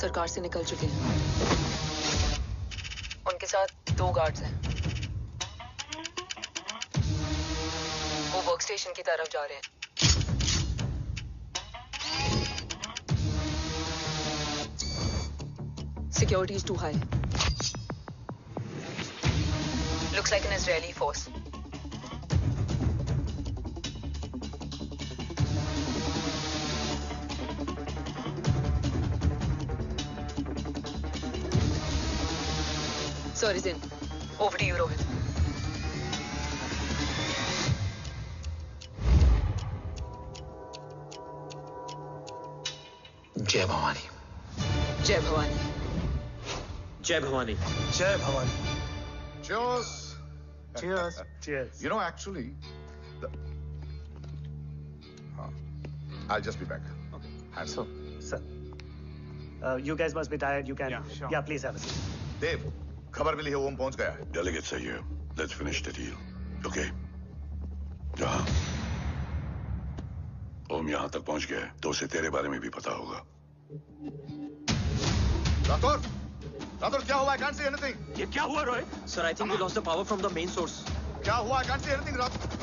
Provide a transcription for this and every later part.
सरकार से निकल चुके हैं। उनके साथ 2 गार्ड्स हैं। वो वर्क स्टेशन की तरफ जा रहे हैं। Security is too high. Looks like an Israeli force. Sir is in. Over to you, Rohit. जय भवानी। जय भवानी। जय भवानी। जय Bhavani. Cheers. Cheers. Cheers. You know, actually, I'll just be back. Okay. So, sir, you guys must be tired. You can. Yeah, sure. Yeah, please have a seat. Dave, खबर मिली है ओम पहुंच गया है। Delegates are here. Let's finish the deal. Okay? जहाँ ओम यहाँ तक पहुंच गया है, तो उसे तेरे बारे में भी पता होगा। राठौर, राठौर क्या हुआ? I can't see anything. ये क्या हुआ Rohit? Sir, I think we lost the power from the main source. क्या हुआ? I can't see anything, Rathore.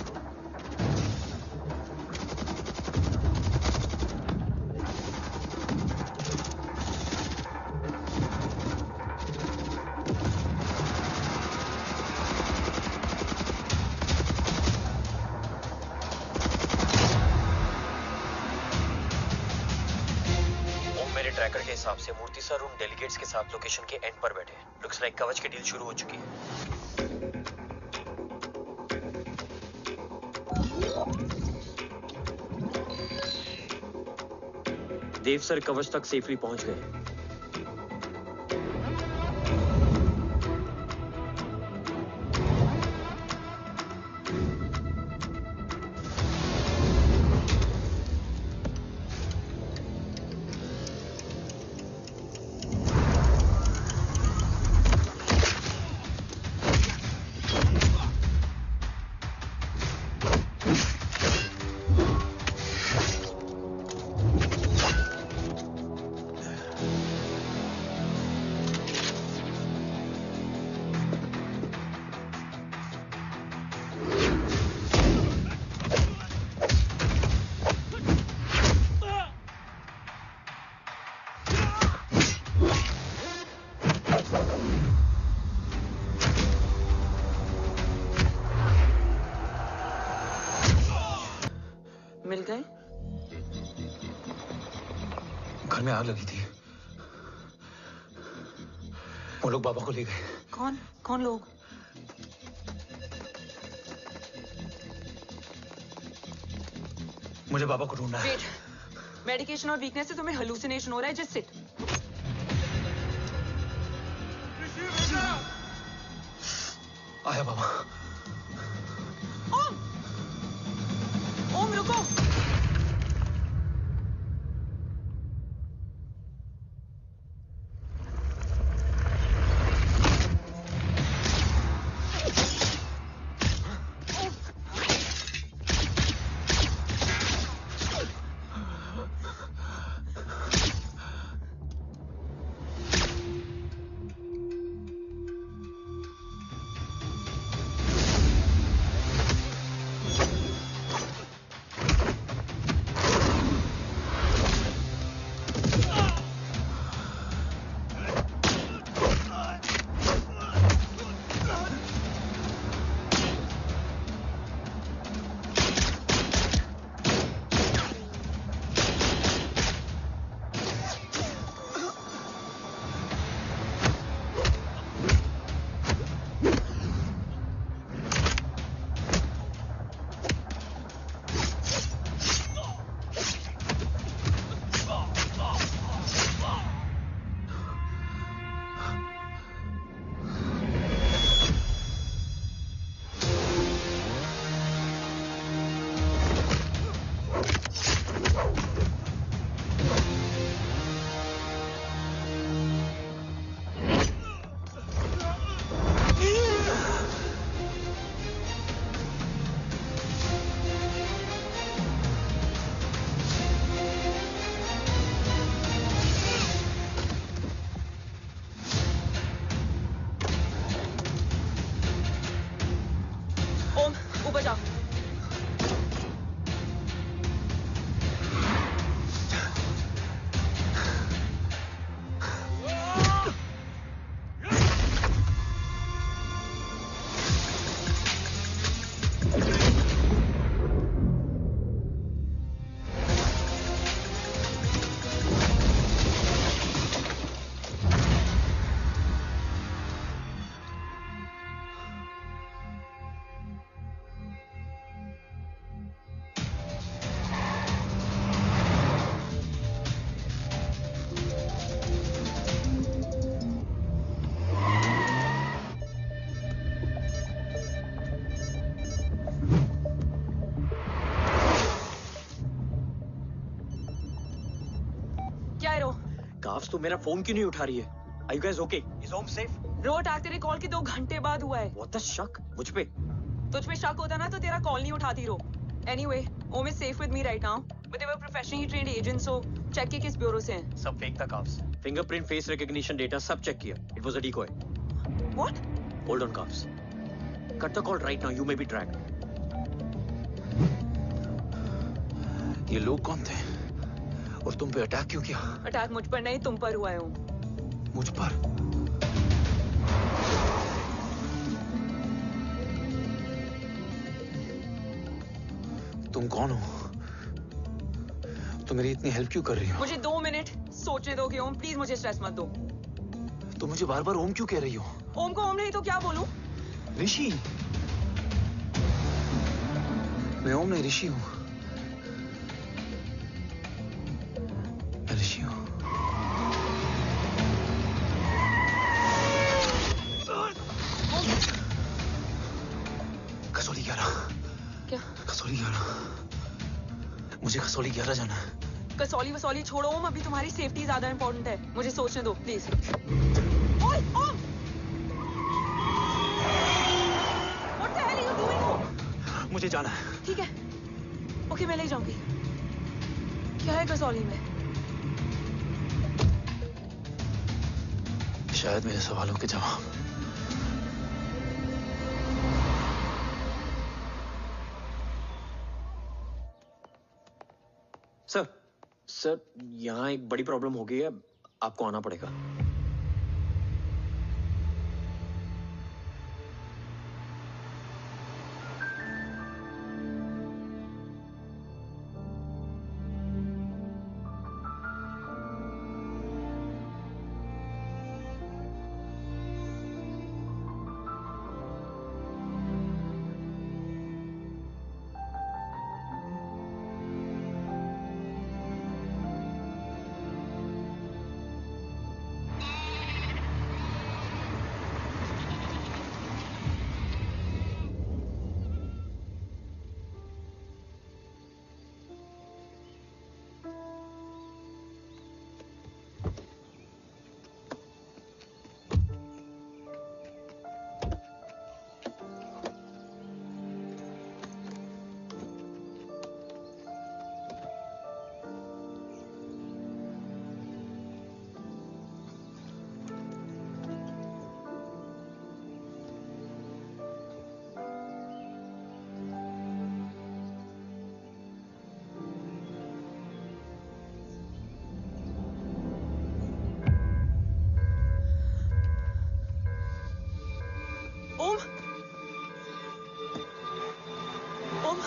Tracker के हिसाब से मूर्ति सर उन डेलीगेट्स के साथ लोकेशन के एंड पर बैठे। लुक्स लाइक कवच की डील शुरू हो चुकी है। देव सर कवच तक सेफली पहुंच गए। मिल गए? घर में आग लगी थी। वो लोग बाबा को ले गए। कौन? कौन लोग? मुझे बाबा को ढूंढना है। वेट, मेडिकेशन और वीकनेस से तुम्हें हेलुसिनेशन हो रहा है। Just sit. आया बाबा। ओम! ओम रुको! काव्स तो मेरा फोन क्यों नहीं उठा रही है? Are you guys okay? Is home safe? Bro attack तेरे कॉल के 2 घंटे बाद हुआ है। What the शक? मुझ पे? तुझ पे शक होता ना तो तेरा कॉल नहीं उठाती रो। Anyway, Om is safe with me right now, but they were professionally trained agents, so check के किस ब्यूरो से हैं? सब फेक था calves. Fingerprint, face recognition data सब चेक किया। It was a decoy. What? Hold on, calves. Cut the call right now. You may be tracked. ये लोग कौन थे? और तुम पे अटैक क्यों किया? अटैक मुझ पर नहीं तुम पर हुआ है ओम। मुझ पर? तुम कौन हो? तुम मेरी इतनी हेल्प क्यों कर रही हो? मुझे 2 मिनट सोचने दोगे ओम, प्लीज मुझे स्ट्रेस मत दो। तुम मुझे बार बार ओम क्यों कह रही हो? ओम को ओम नहीं तो क्या बोलूं? ऋषि। मैं ओम नहीं, ऋषि हूं। मैं ऋषि हूं। कसौली 11। क्या? कसौली 11। मुझे कसौली 11 जाना है। कसौली वसौली छोड़ो ओम, अभी तुम्हारी सेफ्टी ज्यादा इंपॉर्टेंट है। मुझे सोचने दो प्लीज। ओए ओम! What the hell are you doing ओम? मुझे जाना है। ठीक है। ओके मैं ले जाऊंगी। क्या है कसौली में? शायद मेरे सवालों के जवाब। सर, यहाँ एक बड़ी प्रॉब्लम हो गई है। आपको आना पड़ेगा। ओम! ओम!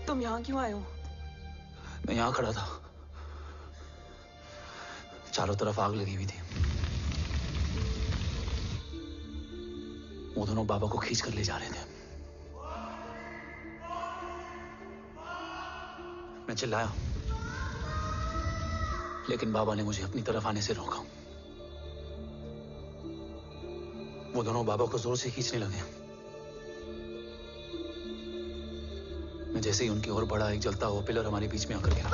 तुम यहाँ क्यों आए हो? मैं यहाँ खड़ा था। चारों तरफ आग लगी हुई थी। वो दोनों बाबा को खींच कर ले जा रहे थे। मैं चिल्लाया, लेकिन बाबा ने मुझे अपनी तरफ आने से रोका। वो दोनों बाबा को जोर से खींचने लगे। मैं जैसे ही उनकी ओर बढ़ा, एक जलता हुआ पिलर हमारे बीच में आकर गिरा।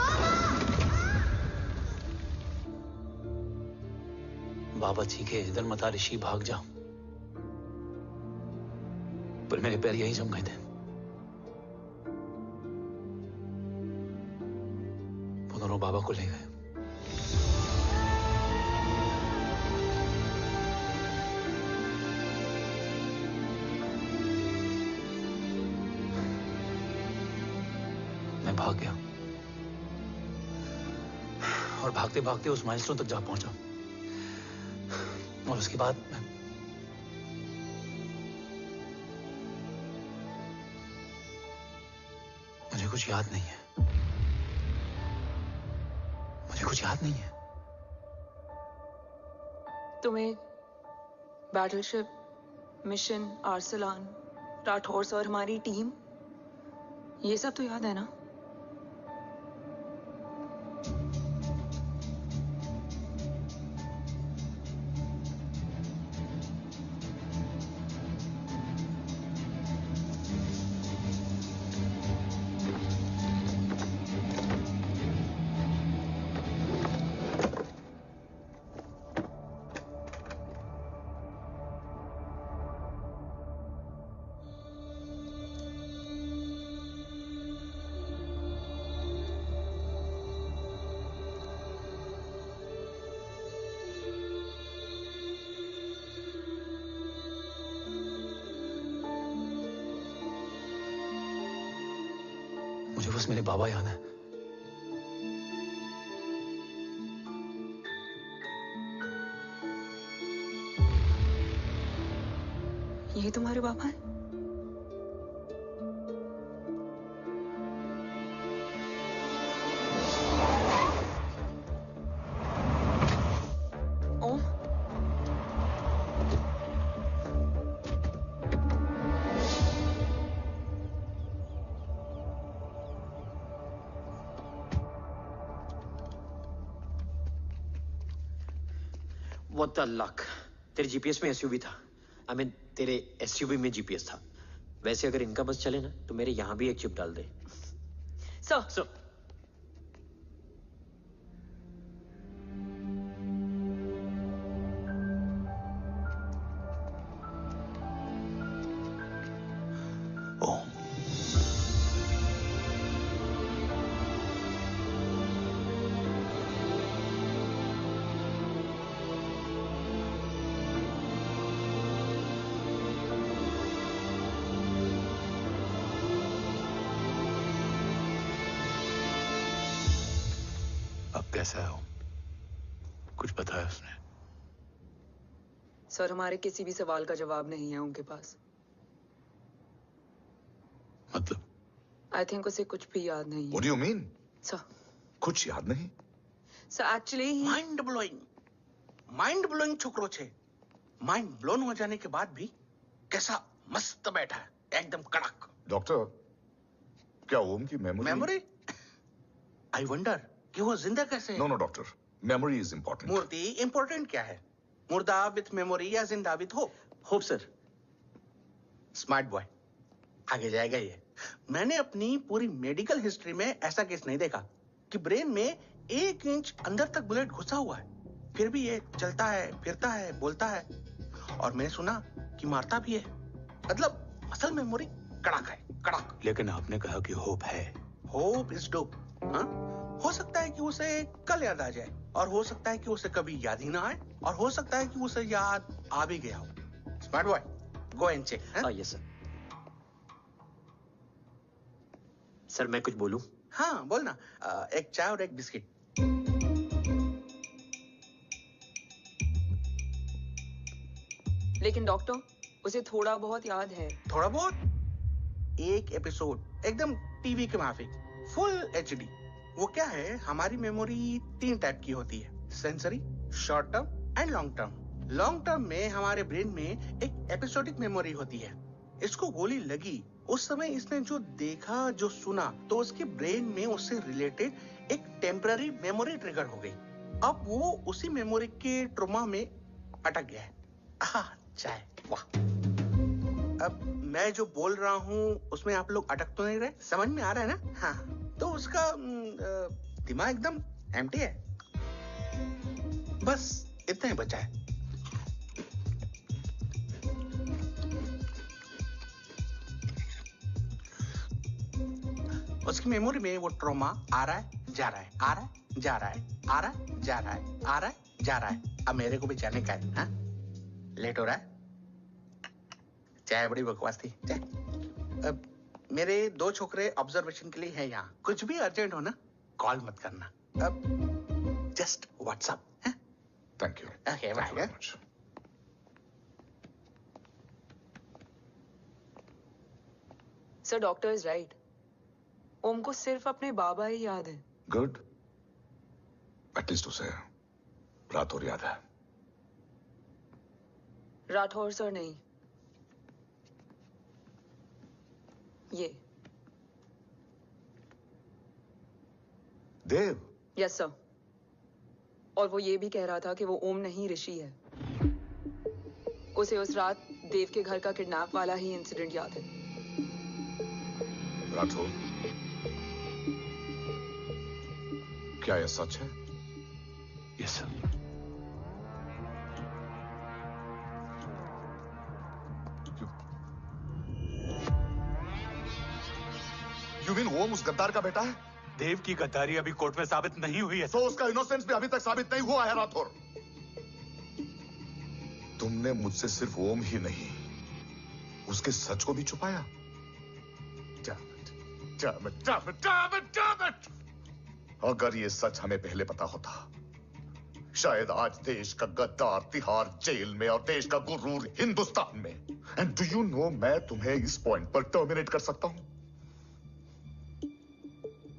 बाबा चीखे, इधर मत आ ऋषि, भाग जा। पर मेरे पैर यही जम गए थे। वो दोनों बाबा को ले गए। मैं भाग गया और भागते भागते उस माइलस्टोन तक जा पहुंचा। और उसके बाद मुझे कुछ याद नहीं है। मुझे कुछ याद नहीं है। तुम्हें बैटलशिप, मिशन, आर्सलान, राठौर और हमारी टीम, ये सब तो याद है ना? मुझे बस मेरे बाबा याद है। यही तुम्हारे बाबा हैं? ओम, What the luck? तेरे जीपीएस में एसयूवी था। I mean, तेरे एसयूवी में जीपीएस था। वैसे अगर इनका बस चले ना तो मेरे यहां भी एक चिप डाल दे। सर। ओम, अब कैसा है ओम? कुछ बताया उसने? सर, हमारे किसी भी सवाल का जवाब नहीं है उनके पास। मतलब? आई थिंक उसे कुछ भी याद नहीं What है। do you mean? सर, कुछ याद नहीं? सर एक्चुअली माइंड ब्लोइंग छोकरो छे। माइंड ब्लोन हो जाने के बाद भी कैसा मस्त बैठा है, एकदम कड़क। डॉक्टर, क्या ओम की मेमोरी? आई वंडर कि वो जिंदा कैसे है? No doctor, memory is important. मूर्ति इंपॉर्टेंट क्या है? मुर्दा विथ मेमोरी या जिंदा with hope? Hope sir. Smart boy, आगे जाएगा ये। मैंने अपनी पूरी मेडिकल हिस्ट्री में ऐसा केस नहीं देखा कि ब्रेन में 1 इंच अंदर तक बुलेट घुसा हुआ है, फिर भी ये चलता है, फिरता है, बोलता है, और मैंने सुना कि मारता भी है। मतलब मसल मेमोरी कड़क है, कड़क। लेकिन आपने कहा कि होप है। Hope is dope. हाँ, हो सकता है कि उसे कल याद आ जाए, और हो सकता है कि उसे कभी याद ही ना आए, और हो सकता है कि उसे याद आ भी गया हो। Smart boy, go and check. Yes sir. Sir मैं कुछ बोलूं? हाँ बोलना। एक चाय और एक बिस्किट। लेकिन डॉक्टर, उसे थोड़ा बहुत याद है। थोड़ा बहुत? एक एपिसोड एकदम टीवी के माफिक, फुल एचडी। वो क्या है, हमारी मेमोरी 3 टाइप की होती है, sensory, short term and long term. Long term में हमारे ब्रेन में एक एपिसोडिक मेमोरी होती है। इसको गोली लगी, उस समय इसने जो देखा, जो सुना, तो उसके ब्रेन में उससे रिलेटेड एक टेम्पररी मेमोरी ट्रिगर हो गई। अब वो उसी मेमोरी के ट्रॉमा में अटक गया है। चाय। वाह। अब मैं जो बोल रहा हूँ उसमें आप लोग अटक तो नहीं रहे? समझ में आ रहा है ना? हाँ, तो उसका दिमाग एकदम एम्प्टी है। बस इतना ही बचा है। उसकी मेमोरी में वो ट्रॉमा आ रहा है, जा रहा है, आ रहा है, जा रहा है, आ रहा है, जा रहा है, आ रहा है, जा रहा है। अब मेरे को भी जाने का है। हाँ? लेट हो रहा है? चाय बड़ी बकवास थी। चाय। अब मेरे 2 छोकरे ऑब्जर्वेशन के लिए हैं यहाँ। कुछ भी अर्जेंट हो ना, कॉल मत करना। अब just WhatsApp. Thank you. Okay, bye. Sir, doctor is right. Om को सिर्फ अपने बाबा ही याद है। गुड। एटलीस्ट उसे रात और याद है। राठौर सर नहीं, ये देव। Yes sir. और वो ये भी कह रहा था कि वो ओम नहीं, ऋषि है। उसे उस रात देव के घर का किडनैप वाला ही इंसिडेंट याद है। राठौर, क्या यह सच है? Yes sir. यू मीन ओम उस गद्दार का बेटा है? देव की गद्दारी अभी कोर्ट में साबित नहीं हुई है। तो उसका इनोसेंस भी अभी तक साबित नहीं हुआ है राठौर। तुमने मुझसे सिर्फ ओम ही नहीं, उसके सच को भी छुपाया। Damn it! अगर ये सच हमें पहले पता होता, शायद आज देश का गद्दार तिहाड़ जेल में और देश का गुरूर हिंदुस्तान में। एंड डू यू नो, मैं तुम्हें इस पॉइंट पर टर्मिनेट कर सकता हूं।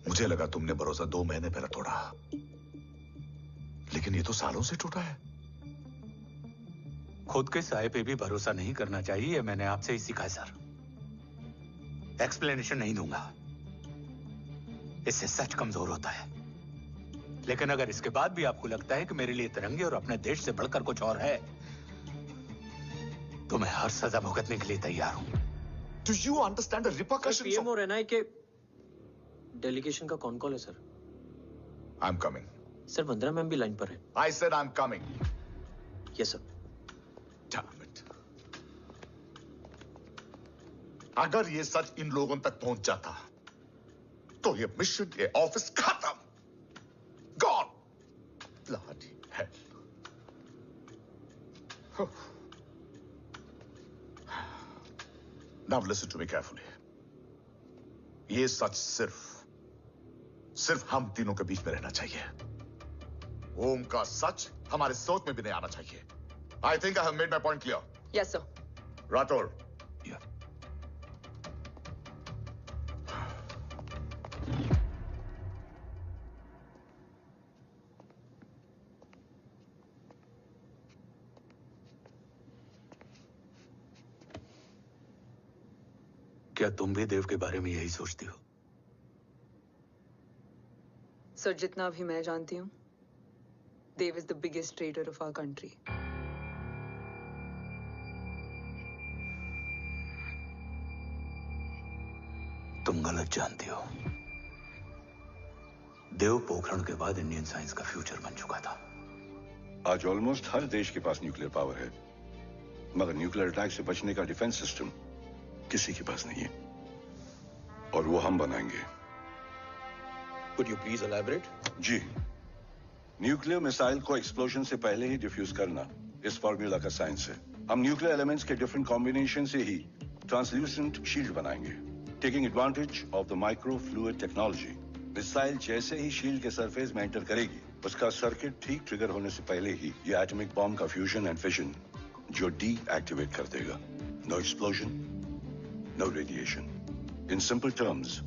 मुझे लगा तुमने भरोसा 2 महीने पहले तोड़ा, लेकिन ये तो सालों से टूटा है। खुद के साये पे भी भरोसा नहीं करना चाहिए, मैंने आपसे ही सीखा है सर। एक्सप्लेनेशन नहीं दूंगा, इससे सच कमजोर होता है। लेकिन अगर इसके बाद भी आपको लगता है कि मेरे लिए तिरंगे और अपने देश से बढ़कर कुछ और है, तो मैं हर सजा भुगतने के लिए तैयार हूं। Do you understand the repercussions? PM और एनआई के डेलीगेशन का कौन कॉल है sir? I'm coming. Sir, Vandana ma'am भी लाइन पर है। I said I'm coming. Yes sir. Damn it. अगर ये सच इन लोगों तक पहुंच जाता, तो ये मिशन, ये ऑफिस खत्म। Gone. Bloody hell. Now listen to me carefully. ये सच सिर्फ हम तीनों के बीच में रहना चाहिए। ओम का सच हमारे सोच में भी नहीं आना चाहिए। I think I have made my point clear. Yes sir. Rathore. Yeah. क्या तुम भी देव के बारे में यही सोचती हो? सर, जितना भी मैं जानती हूँ, Dev is the biggest trader of our country. तुम गलत जानती हो। देव पोखरण के बाद इंडियन साइंस का फ्यूचर बन चुका था। आज ऑलमोस्ट हर देश के पास न्यूक्लियर पावर है, मगर न्यूक्लियर अटैक से बचने का डिफेंस सिस्टम किसी के पास नहीं है, और वो हम बनाएंगे। Could you please elaborate? जी, न्यूक्लियर मिसाइल को एक्सप्लोजन से पहले ही डिफ्यूज करना इस फॉर्मूला का साइंस है। हम न्यूक्लियर एलिमेंट्स के डिफरेंट कॉम्बिनेशन से ही ट्रांसल्यूसेंट शील्ड बनाएंगे, taking advantage of the micro fluid technology. Missile जैसे ही शील्ड के सरफेस में एंटर करेगी, उसका सर्किट ठीक ट्रिगर होने से पहले ही ये एटॉमिक बॉम्ब का फ्यूजन एंड फिशन जो डीएक्टिवेट कर देगा। No explosion, no radiation. In simple terms,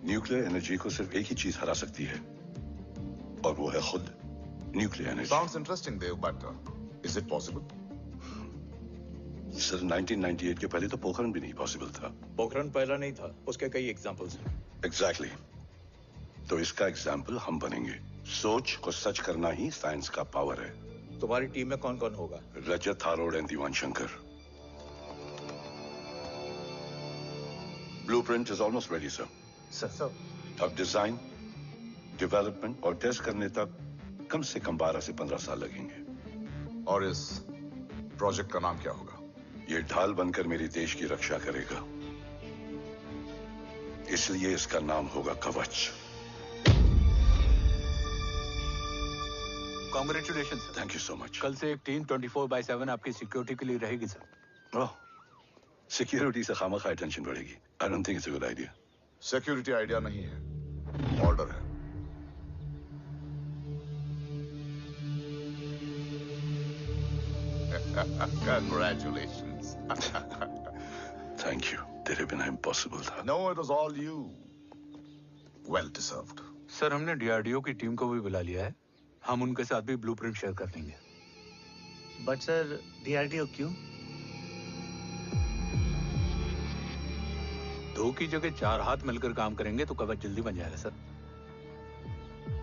nuclear energy को सिर्फ एक ही चीज हरा सकती है, और वो है खुद nuclear energy. Sounds interesting, Dev, but is it possible? Sir, 1998 के पहले तो पोखरण भी नहीं पॉसिबल था। पोखरण पहला नहीं था, उसके कई एग्जांपल्स हैं। एग्जैक्टली। तो इसका एग्जाम्पल हम बनेंगे। सोच को सच करना ही साइंस का पावर है। तुम्हारी टीम में कौन कौन होगा? Rajat Tharod and Diwan Shankar. Blueprint is almost ready, sir. Sir. अब डिजाइन, डेवलपमेंट और टेस्ट करने तक कम से कम 12 से 15 साल लगेंगे. और इस प्रोजेक्ट का नाम क्या होगा? ये ढाल बनकर मेरे देश की रक्षा करेगा, इसलिए इसका नाम होगा कवच. Congratulations, sir. Thank you so much. कल से एक टीम 24/7 आपकी सिक्योरिटी के लिए रहेगी सर. ओह, सिक्योरिटी से खामखा टेंशन बढ़ेगी. I don't think it's a good idea. Security idea नहीं है, ऑर्डर है. Congratulations. Thank you. तेरे बिना इम्पॉसिबल था. No, it was all you. Well deserved. Sir हमने डीआरडीओ की टीम को भी बुला लिया है. हम उनके साथ भी ब्लूप्रिंट शेयर कर देंगे. बट सर डीआरडीओ क्यों? 2 की जगह 4 हाथ मिलकर काम करेंगे तो कवच जल्दी बन जाएगा सर.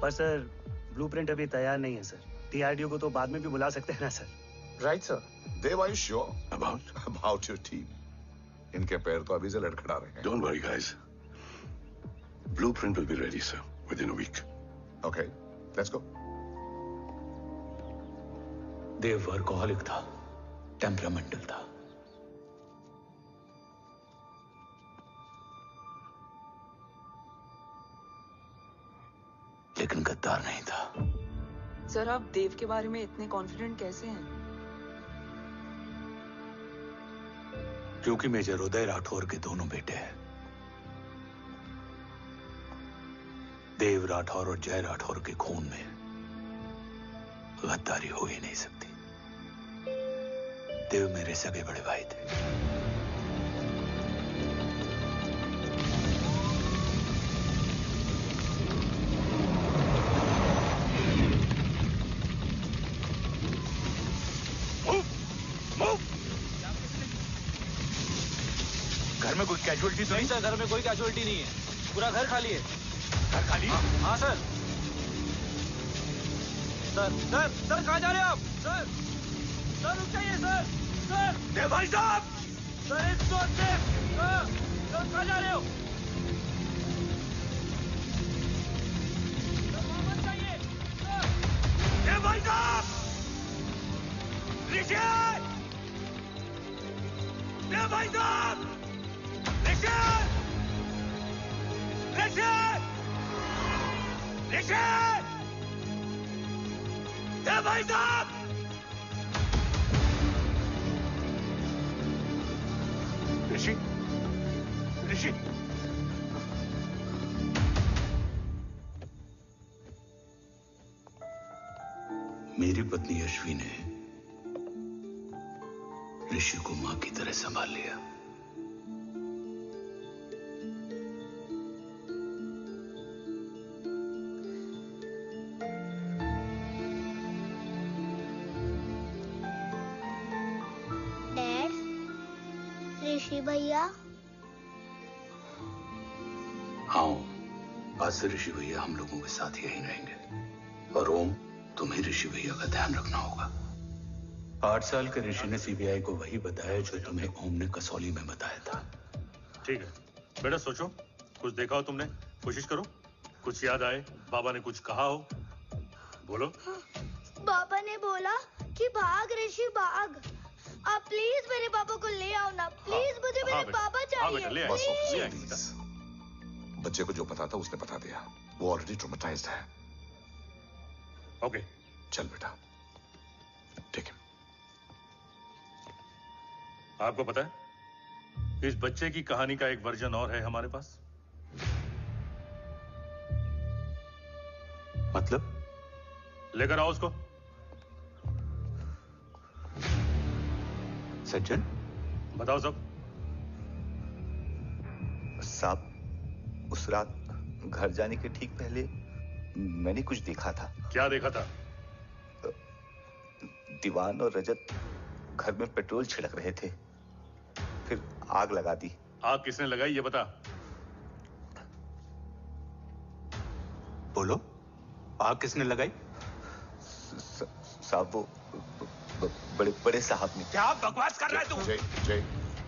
पर सर ब्लूप्रिंट अभी तैयार नहीं है सर. डीआरडीओ को तो बाद में भी बुला सकते हैं ना sir. Right sir. Dev, are you sure about your team? इनके पैर तो अभी से लड़खड़ा रहे हैं. Don't worry, guys. Blueprint will be ready, sir, within a week. Okay, let's go. Dev workaholic था, टेम्परामेंटल था. लेकिन गद्दार नहीं था. सर आप देव के बारे में इतने कॉन्फिडेंट कैसे हैं? क्योंकि मेजर उदय राठौर के दोनों बेटे हैं. देव राठौर और जय राठौर के खून में गद्दारी हो ही नहीं सकती. देव मेरे सगे बड़े भाई थे. घर में कोई कैजुअलिटी तो नहीं? सर घर में कोई कैजुअलिटी नहीं है. पूरा घर खाली है. घर खाली? हाँ सर. सर कहाँ जा रहे हो आप? सर रुक जाइए सर. देव भाई साहब! Sir it's not safe. Sir कहाँ जा रहे हो? सर वापस जाइए. देव भाई साहब! ऋषि! देव भाई साहब! ऋषि! देव भाई साहब! ऋषि! मेरी पत्नी अश्वी ने ऋषि को मां की तरह संभाल लिया. ऋषि भैया. हाँ, आज से ऋषि भैया हम लोगों के साथ यहीं रहेंगे. और ओम, तुम्हें ऋषि भैया का ध्यान रखना होगा. 8 साल के ऋषि ने सीबीआई को वही बताया जो तुम्हें ओम ने कसौली में बताया था. ठीक है बेटा, सोचो. कुछ देखा हो तुमने? कोशिश करो. कुछ याद आए? बाबा ने कुछ कहा हो? बोलो. बाबा ने बोला कि भाग ऋषि भाग. आप प्लीज मेरे पापा को ले आओ ना. प्लीज मुझे मेरे पापा चाहिए. प्लीज. बच्चे को जो पता था उसने बता दिया. वो ऑलरेडी ट्रॉमेटाइज्ड है. ओके चल बेटा. ठीक है. आपको पता है इस बच्चे की कहानी का एक वर्जन और है हमारे पास. मतलब? लेकर आओ उसको. सज्जन बताओ सब. साहब, उस रात घर जाने के ठीक पहले मैंने कुछ देखा था. क्या देखा था? दीवान और रजत घर में पेट्रोल छिड़क रहे थे, फिर आग लगा दी. आग किसने लगाई ये बता. बोलो, आग किसने लगाई? साहब, वो बड़े बड़े साहब ने। क्या बकवास कर रहा है तू? जय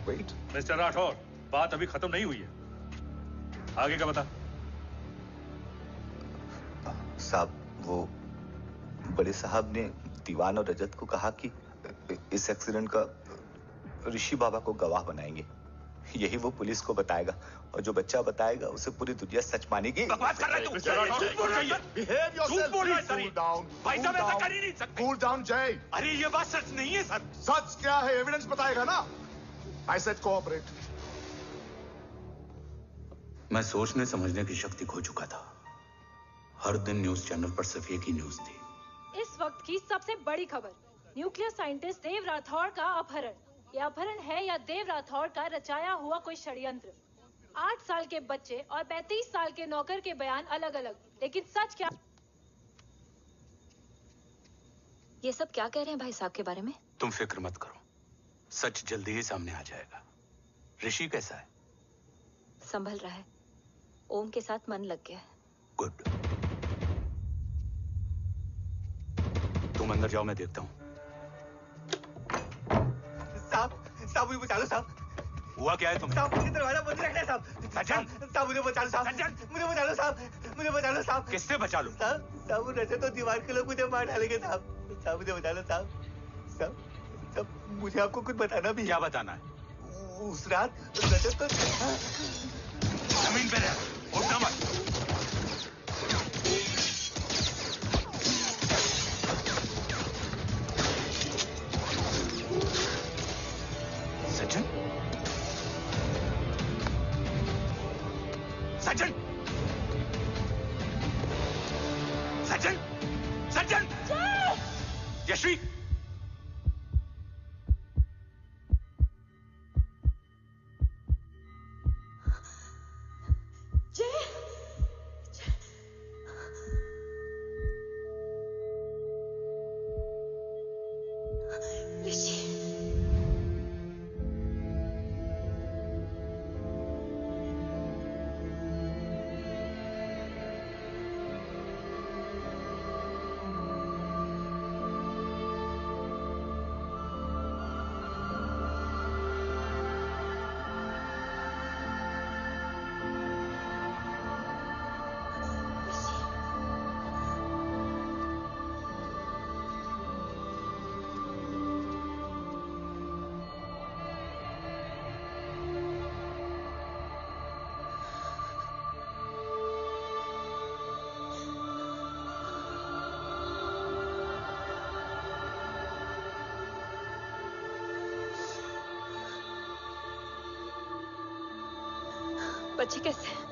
वेट। मिस्टर राठौर, बात अभी खत्म नहीं हुई है, आगे का बता। साहब, वो बड़े साहब ने दीवान और रजत को कहा कि इस एक्सीडेंट का ऋषि बाबा को गवाह बनाएंगे। यही वो पुलिस को बताएगा और जो बच्चा बताएगा उसे पूरी दुनिया सच मानेगी। बकवास कर रहा है तू? झूठ बोल रहा है। Behave yourself. झूठ बोल रहा है सर। Cool down. भाई साहब ऐसा कर ही नहीं सकते। Cool down, जय। अरे ये बात सच नहीं है सर। सच क्या है? एविडेंस बताएगा ना। I said cooperate. मैं सोचने समझने की शक्ति खो चुका था। हर दिन न्यूज चैनल पर सिर्फ एक ही न्यूज थी। इस वक्त की सबसे बड़ी खबर, न्यूक्लियर साइंटिस्ट देव राठौड़ का अपहरण। यह अपहरण है या देव राठौड़ का रचाया हुआ कोई षड्यंत्र? 8 साल के बच्चे और 35 साल के नौकर के बयान अलग अलग, लेकिन सच क्या? ये सब क्या कह रहे हैं भाई साहब के बारे में? तुम फिक्र मत करो, सच जल्दी ही सामने आ जाएगा। ऋषि कैसा है? संभल रहा है। ओम के साथ मन लग गया है। गुड। तुम अंदर जाओ, मैं देखता हूँ। साहब मुझे बचा लो साहब। हुआ क्या है तुम्हें? साहब मुझे दरवाजा बंद रखना है साहब। सज्जन, साहब मुझे बचा लो साहब। मुझे बचा लो साहब। मुझे बचा लो साहब। किससे बचा लो? साहब वो रजत तो दीवार के लोग मुझे मार डालेंगे साहब। साहब मुझे बचा लो साहब। साहब मुझे आपको कुछ बताना भी है। क्या बताना है? उस रात रजत तो जमीन पे रह, उठना मत। सज्जन, सज्जन, सज्जन, सज्जन, यशवी, बच्चे कैसे हैं?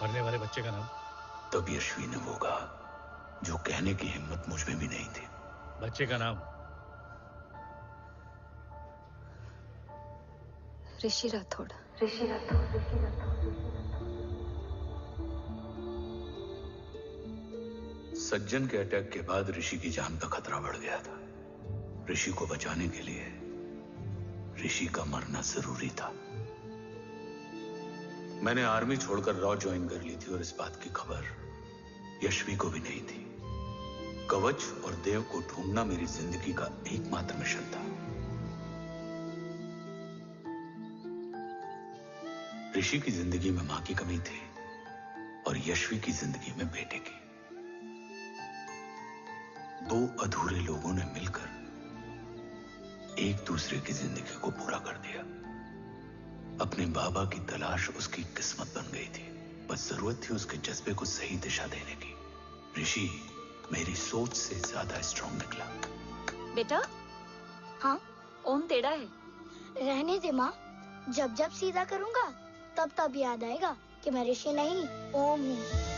मरने वाले बच्चे का नाम? तब यशवी ने वो कहा जो कहने की हिम्मत मुझ में भी नहीं थी। बच्चे का नाम? ऋषि राठौड़। ऋषि राठौड़। सज्जन के अटैक के बाद ऋषि की जान का खतरा बढ़ गया था। ऋषि को बचाने के लिए ऋषि का मरना जरूरी था। मैंने आर्मी छोड़कर रॉ ज्वाइन कर ली थी और इस बात की खबर यशवी को भी नहीं थी। कवच और देव को ढूंढना मेरी जिंदगी का एकमात्र मिशन था। ऋषि की जिंदगी में मां की कमी थी, और यशवी की जिंदगी में बेटे की। दो अधूरे लोगों ने मिलकर एक दूसरे की जिंदगी को पूरा कर दिया। अपने बाबा की तलाश उसकी किस्मत बन गई थी, बस जरूरत थी उसके जज्बे को सही दिशा देने की। ऋषि मेरी सोच से ज्यादा स्ट्रांग निकला। बेटा, हाँ ओम टेढ़ा है। रहने दे माँ, जब जब सीधा करूँगा तब तब याद आएगा कि मैं ऋषि नहीं ओम हूँ।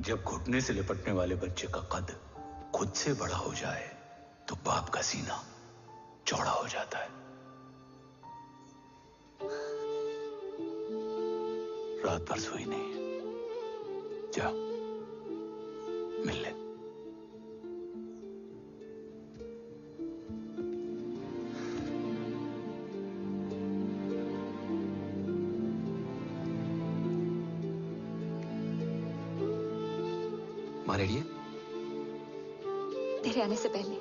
जब घुटने से लिपटने वाले बच्चे का कद खुद से बड़ा हो जाए तो बाप का सीना चौड़ा हो जाता है। रात भर सोई नहीं, जा मिल ले। माँ रेडी है? तेरे आने से पहले।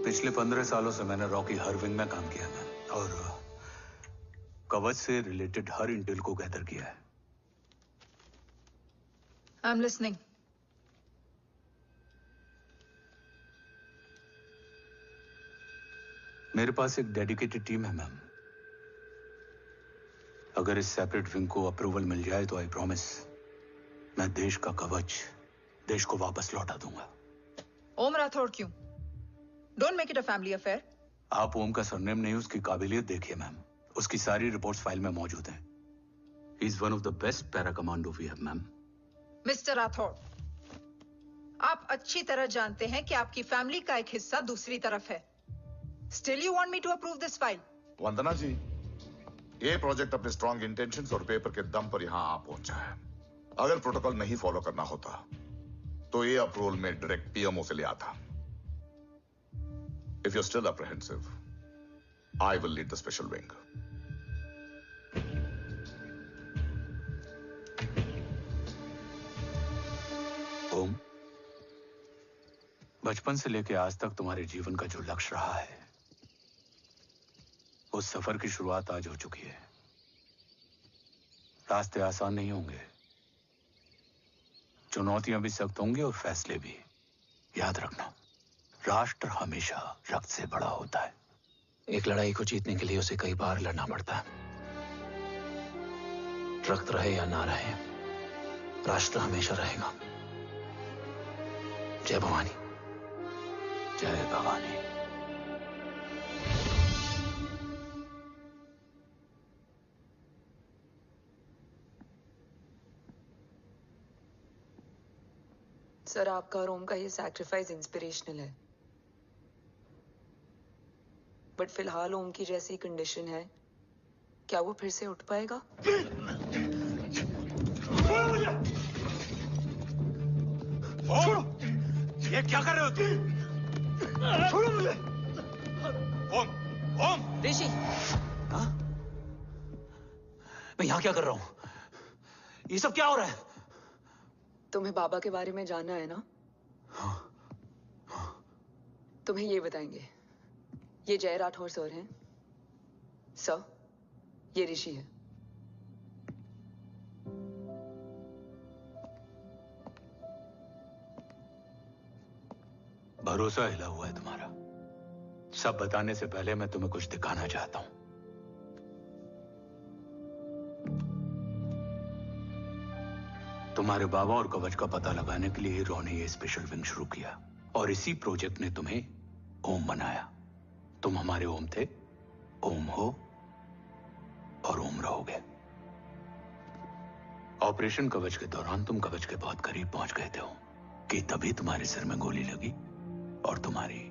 पिछले 15 सालों से मैंने रॉकी हर विंग में काम किया है और कवच से रिलेटेड हर इंटेल को गैदर किया है। I am listening. मेरे पास एक डेडिकेटेड टीम है मैम। अगर इस सेपरेट विंग को अप्रूवल मिल जाए तो आई प्रॉमिस मैं देश का कवच देश को वापस लौटा दूंगा। ओम राठौड़ क्यों? Don't make it a family affair. आप ओम का सरनेम नहीं, उसकी काबिलियत देखिए मैम। उसकी सारी रिपोर्ट्स फाइल में मौजूद हैं। He is one of the best para commando we have ma'am. Mister Rathod, आप अच्छी तरह जानते हैं कि आपकी फैमिली का एक हिस्सा दूसरी तरफ है। Still you want me to approve this file? वंदना जी, ये प्रोजेक्ट अपने स्ट्रॉन्ग इंटेंशंस और पेपर के दम पर यहाँ आ पहुंचा है। अगर प्रोटोकॉल नहीं फॉलो करना होता तो ये अप्रूवल में डायरेक्ट पीएमओ से ले आता। If you're still apprehensive, I will lead the special wing. ओम, बचपन से लेकर आज तक तुम्हारे जीवन का जो लक्ष्य रहा है, उस सफर की शुरुआत आज हो चुकी है। रास्ते आसान नहीं होंगे, चुनौतियां भी सख्त होंगी और फैसले भी। याद रखना, राष्ट्र हमेशा रक्त से बड़ा होता है। एक लड़ाई को जीतने के लिए उसे कई बार लड़ना पड़ता है। रक्त रहे या ना रहे, राष्ट्र हमेशा रहेगा। जय भवानी। जय भवानी। सर, आपका और ओम का ये सैक्रिफाइस इंस्पिरेशनल है, बट फिलहाल ओम की जैसी कंडीशन है, क्या वो फिर से उठ पाएगा? छोड़ो! ये क्या कर रहे हो तुम? छोड़ो मुझे! ओम! ओम! ऋषि! हाँ? मैं यहाँ क्या कर रहा हूँ? ये सब क्या हो रहा है? तुम्हें बाबा के बारे में जानना है ना? तुम्हें ये बताएंगे। ये जय राठौर सर हैं। सर, ये ऋषि है। भरोसा हिला हुआ है तुम्हारा। सब बताने से पहले मैं तुम्हें कुछ दिखाना चाहता हूं। तुम्हारे बाबा और कवच का पता लगाने के लिए हीरो ने ये स्पेशल विंग शुरू किया और इसी प्रोजेक्ट ने तुम्हें ओम बनाया। तुम हमारे ओम थे, ओम हो और ओम रहोगे। ऑपरेशन कवच के दौरान तुम कवच के बहुत करीब पहुंच गए थे कि तभी तुम्हारे सिर में गोली लगी और तुम्हारी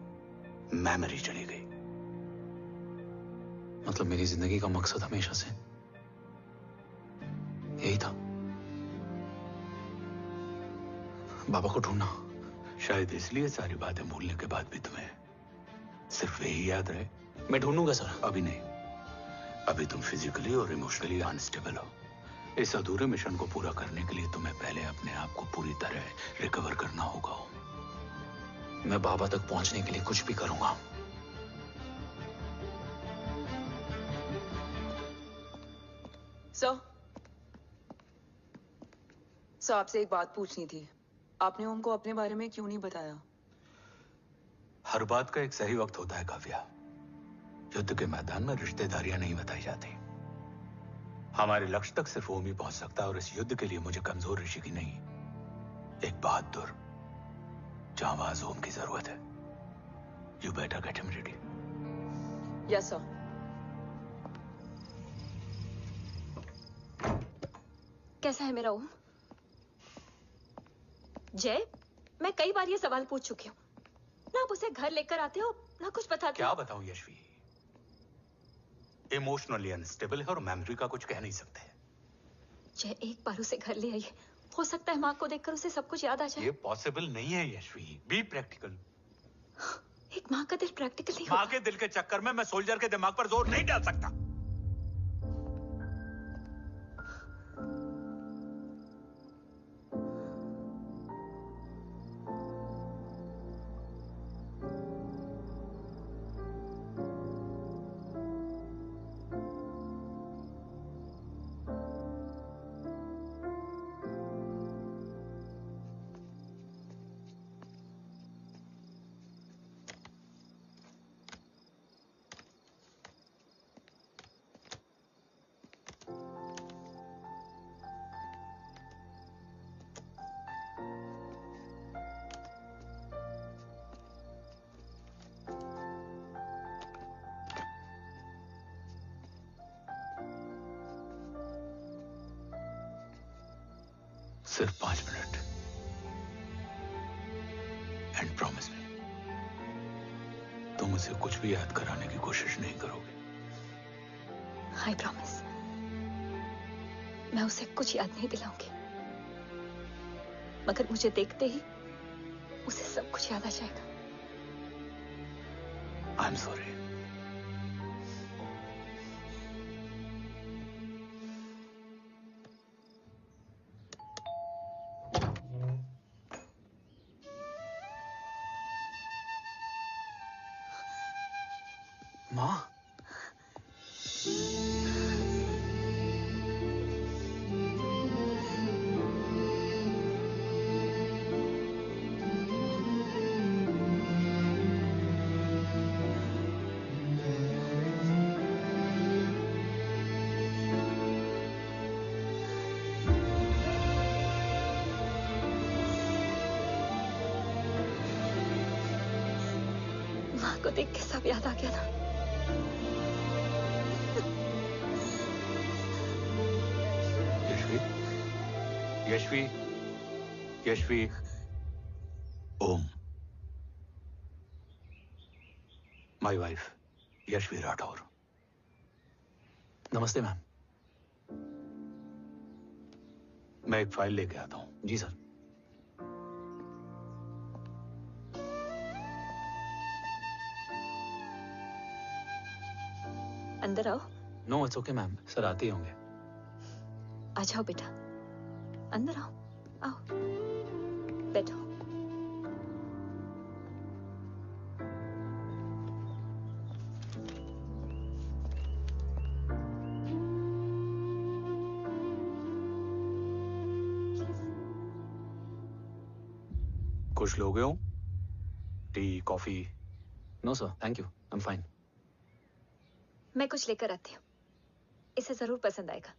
मेमोरी चली गई। मतलब मेरी जिंदगी का मकसद हमेशा से यही था, बाबा को ढूंढना। शायद इसलिए सारी बातें भूलने के बाद भी तुम्हें सिर्फ यही याद रहे। मैं ढूंढूंगा सर। अभी नहीं, अभी तुम फिजिकली और इमोशनली अनस्टेबल हो। इस अधूरे मिशन को पूरा करने के लिए तुम्हें पहले अपने आप को पूरी तरह रिकवर करना होगा। मैं बाबा तक पहुंचने के लिए कुछ भी करूंगा। सर आपसे एक बात पूछनी थी। आपने ओम को अपने बारे में क्यों नहीं बताया? हर बात का एक सही वक्त होता है काव्या। युद्ध के मैदान में रिश्तेदारियां नहीं बताई जाती। हमारे लक्ष्य तक सिर्फ ओम ही पहुंच सकता है, और इस युद्ध के लिए मुझे कमजोर ऋषि की नहीं, एक बहादुर जांबाज ओम की जरूरत है। You better get him ready. Yes sir. कैसा है मेरा ओम? जय, मैं कई बार ये सवाल पूछ चुकी हूँ। ना आप उसे घर लेकर आते हो, ना कुछ बताते हो। क्या बताऊं यशवी, इमोशनली अनस्टेबल है और मेमोरी का कुछ कह नहीं सकते। जय, एक बार उसे घर ले आइए। हो सकता है माँ को देखकर उसे सब कुछ याद आ जाए। ये पॉसिबल नहीं है यशवी। Be practical. एक माँ का दिल प्रैक्टिकल नहीं माँ होता। के दिल के चक्कर में मैं सोल्जर के दिमाग पर जोर नहीं डाल सकता। सिर्फ 5 मिनट। एंड प्रॉमिस मी, तुम उसे कुछ भी याद कराने की कोशिश नहीं करोगे। आई प्रॉमिस, मैं उसे कुछ याद नहीं दिलाऊंगी, मगर मुझे देखते ही उसे सब कुछ याद आ जाएगा। I am sorry. माँ, माँ को देख के सब याद आ गया था। Yashvi, Yashvi, Om, my wife Yashvi Rathore. नमस्ते मैम। मैं एक फाइल लेके आता हूं। जी सर। अंदर आओ। No it's okay ma'am, sir आते ही होंगे। आ जाओ बेटा, अंदर आओ। आओ, बैठो। कुछ लोगे हो? Tea, coffee? No sir, thank you, I am fine. मैं कुछ लेकर आती हूँ, इसे जरूर पसंद आएगा।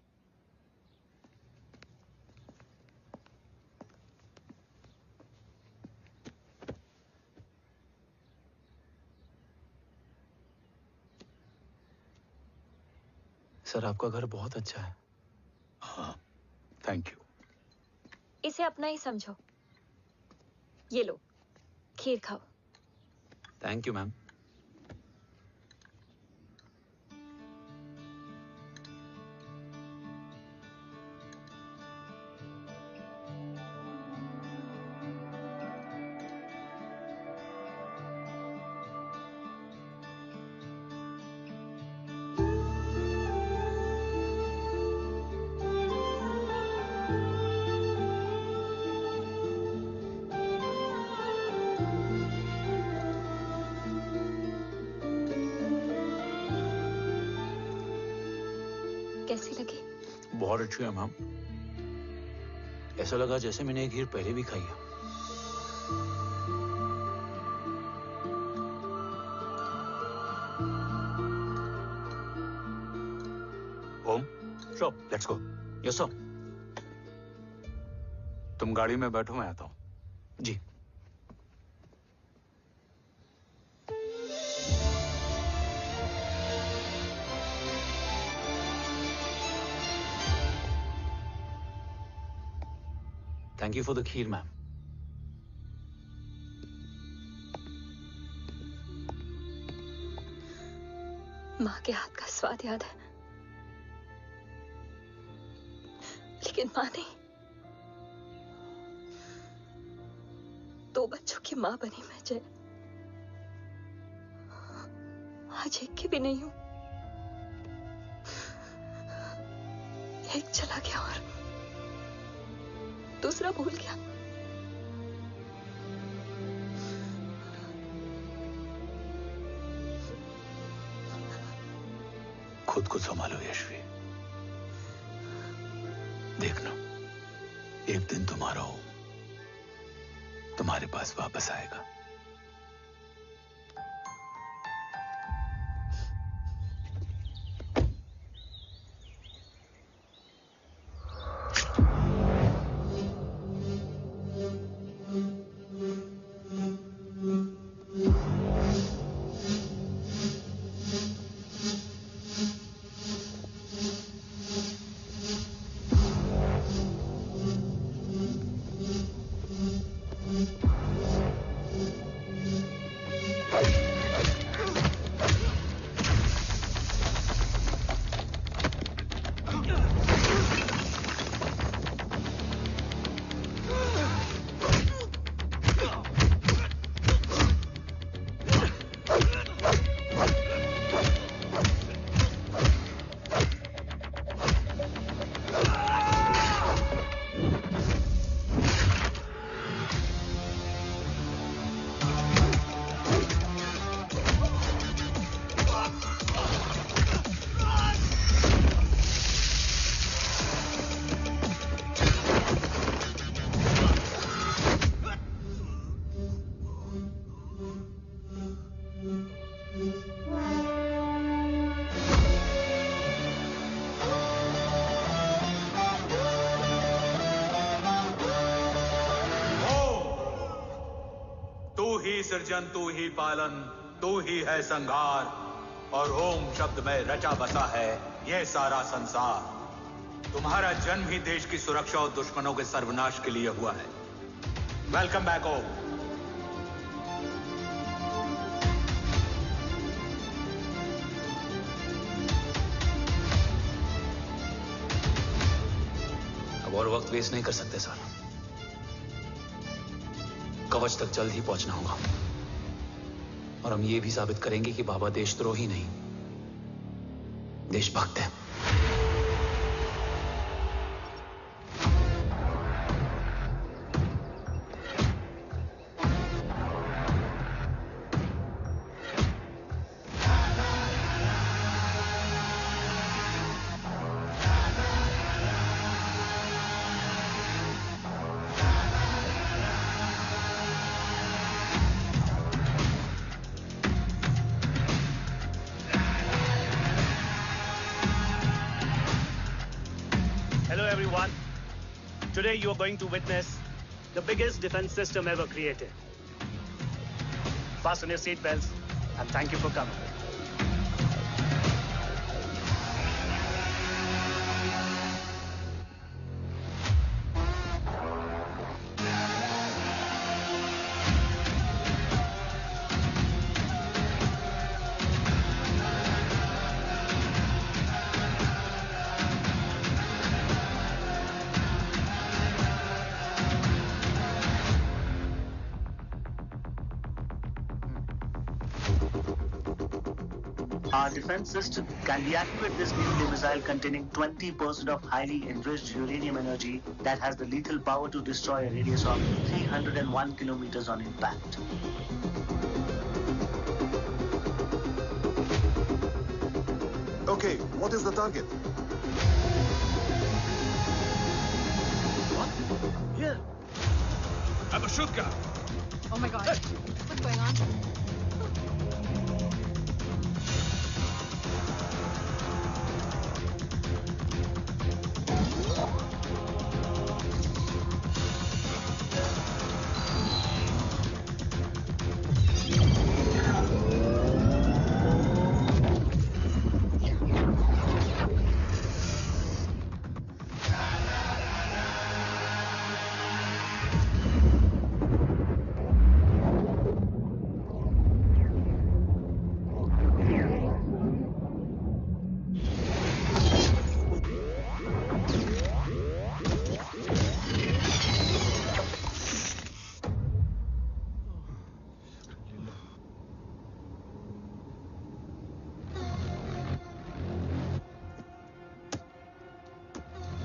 सर आपका घर बहुत अच्छा है। हाँ, थैंक यू। इसे अपना ही समझो। ये लो, खीर खाओ। Thank you ma'am. कैसी लगी? बहुत अच्छी है मैम। ऐसा लगा जैसे मैंने एक खीर पहले भी खाई है। ओम, लेट्स गो। Yes sir. तुम गाड़ी में बैठो, मैं आता हूं। जी। Thank you for the kheer, ma'am. माँ के हाथ का स्वाद याद है, लेकिन माँ नहीं। 2 बच्चों की माँ बनी मैं जय। आज एक की भी नहीं हूं। एक चला गया और दूसरा भूल गया। खुद को संभालो यशवी। देखना, एक दिन तुम्हारा हो तुम्हारे पास वापस आएगा। सृजन तू ही पालन, तू ही है संहार, और ओम शब्द में रचा बसा है यह सारा संसार। तुम्हारा जन्म ही देश की सुरक्षा और दुश्मनों के सर्वनाश के लिए हुआ है। वेलकम बैक ओम। अब और वक्त वेस्ट नहीं कर सकते सर। कवच तक जल्द ही पहुंचना होगा और हम ये भी साबित करेंगे कि बाबा देशद्रोही नहीं, देशभक्त है। Today you are going to witness the biggest defense system ever created. Fasten your seat belts and thank you for coming. Our defense system can deactivate this nuclear missile containing 20% of highly enriched uranium energy that has the lethal power to destroy a radius of 301 kilometers on impact. Okay, what is the target? What? Here. I have a shotgun. Oh my god. What's going on?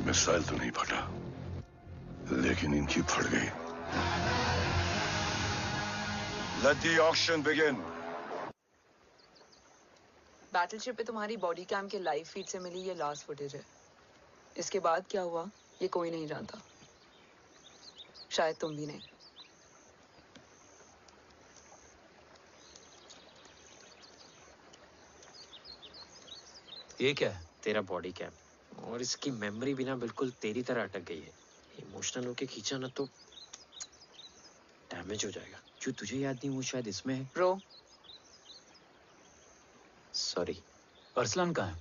Missile तो नहीं फटा, लेकिन इनकी फट गई। Let the auction begin. Battleship पे तुम्हारी body cam के लाइव फीड से मिली ये लास्ट फुटेज है। इसके बाद क्या हुआ ये कोई नहीं जानता, शायद तुम भी नहीं। ये क्या है? तेरा बॉडी कैम, और इसकी मेमोरी भी ना बिल्कुल तेरी तरह अटक गई है। इमोशनल होके खींचा ना तो डैमेज हो जाएगा। जो तुझे याद नहीं वो शायद इसमें है। Bro sorry. अरसलान कहाँ है?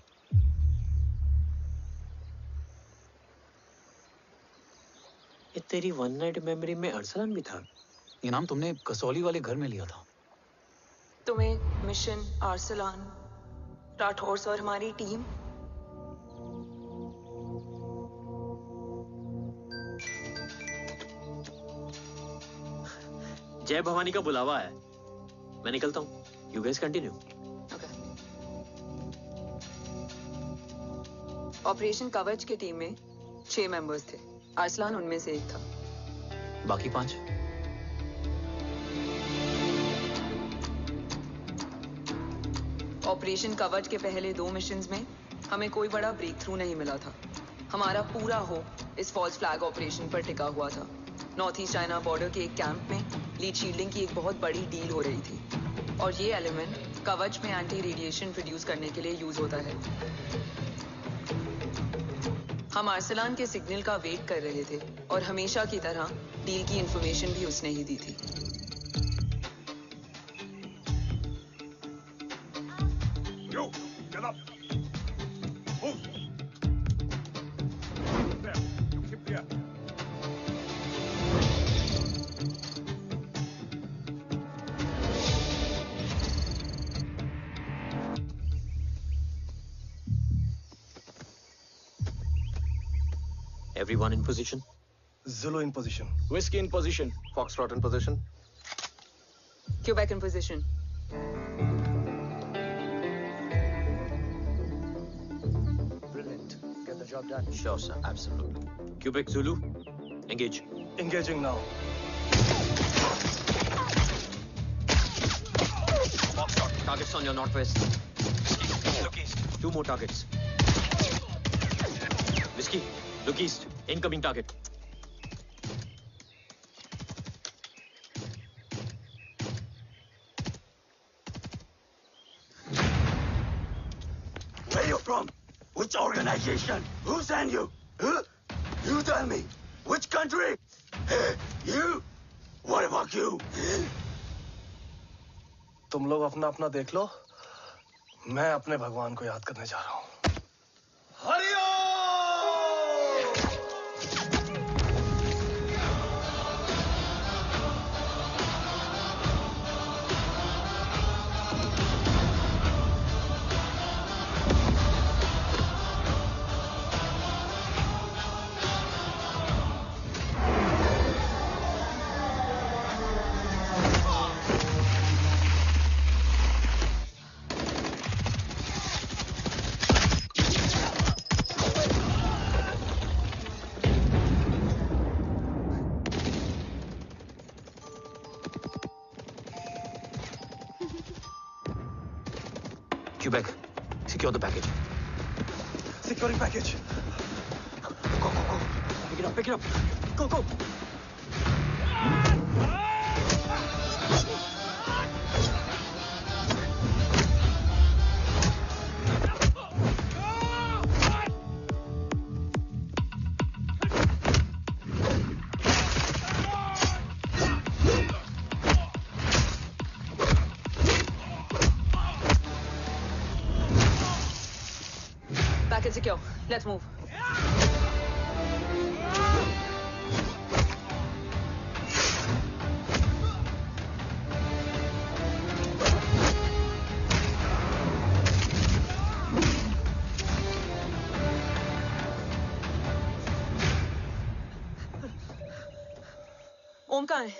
ये तेरी वन नाइट मेमोरी में अरसलान भी था? ये नाम तुमने कसौली वाले घर में लिया था। तुम्हें मिशन, अरसलान, राठौर और हमारी टीम। जय भवानी का बुलावा है, मैं निकलता हूँ। You guys continue. ऑपरेशन कवच की टीम में 6 मेंबर्स थे, अरसलान उनमें से एक था। बाकी 5? ऑपरेशन कवच के पहले 2 मिशंस में हमें कोई बड़ा ब्रेक थ्रू नहीं मिला था। हमारा पूरा होप इस फॉल्स फ्लैग ऑपरेशन पर टिका हुआ था। नॉर्थ ईस्ट चाइना बॉर्डर के एक कैंप में लीड शील्डिंग की एक बहुत बड़ी डील हो रही थी, और ये एलिमेंट कवच में एंटी रेडिएशन प्रोड्यूस करने के लिए यूज होता है। हम अरसलान के सिग्नल का वेट कर रहे थे, और हमेशा की तरह डील की इंफॉर्मेशन भी उसने ही दी थी। Yo, get up. Move. There. You keep there. Everyone in position? Zulu in position. Whiskey in position. Foxtrot in position. Quebec in position. Brilliant. Get the job done. Sure, sir. Absolutely. Quebec Zulu, engage. Engaging now. Foxtrot, targets on your northwest. Look east. 2 more targets. Whiskey, look east. Incoming target. Where you from? Which organization? Who sent you? Huh? You tell me. Which country? Hey, you? What about you? तुम लोग अपना अपना देख लो, मैं अपने भगवान को याद करने जा रहा हूँ। you beg. Secure the package. Securing package. Go. Pick it up. Go. Package secure. Let's move. ओम कहाँ है?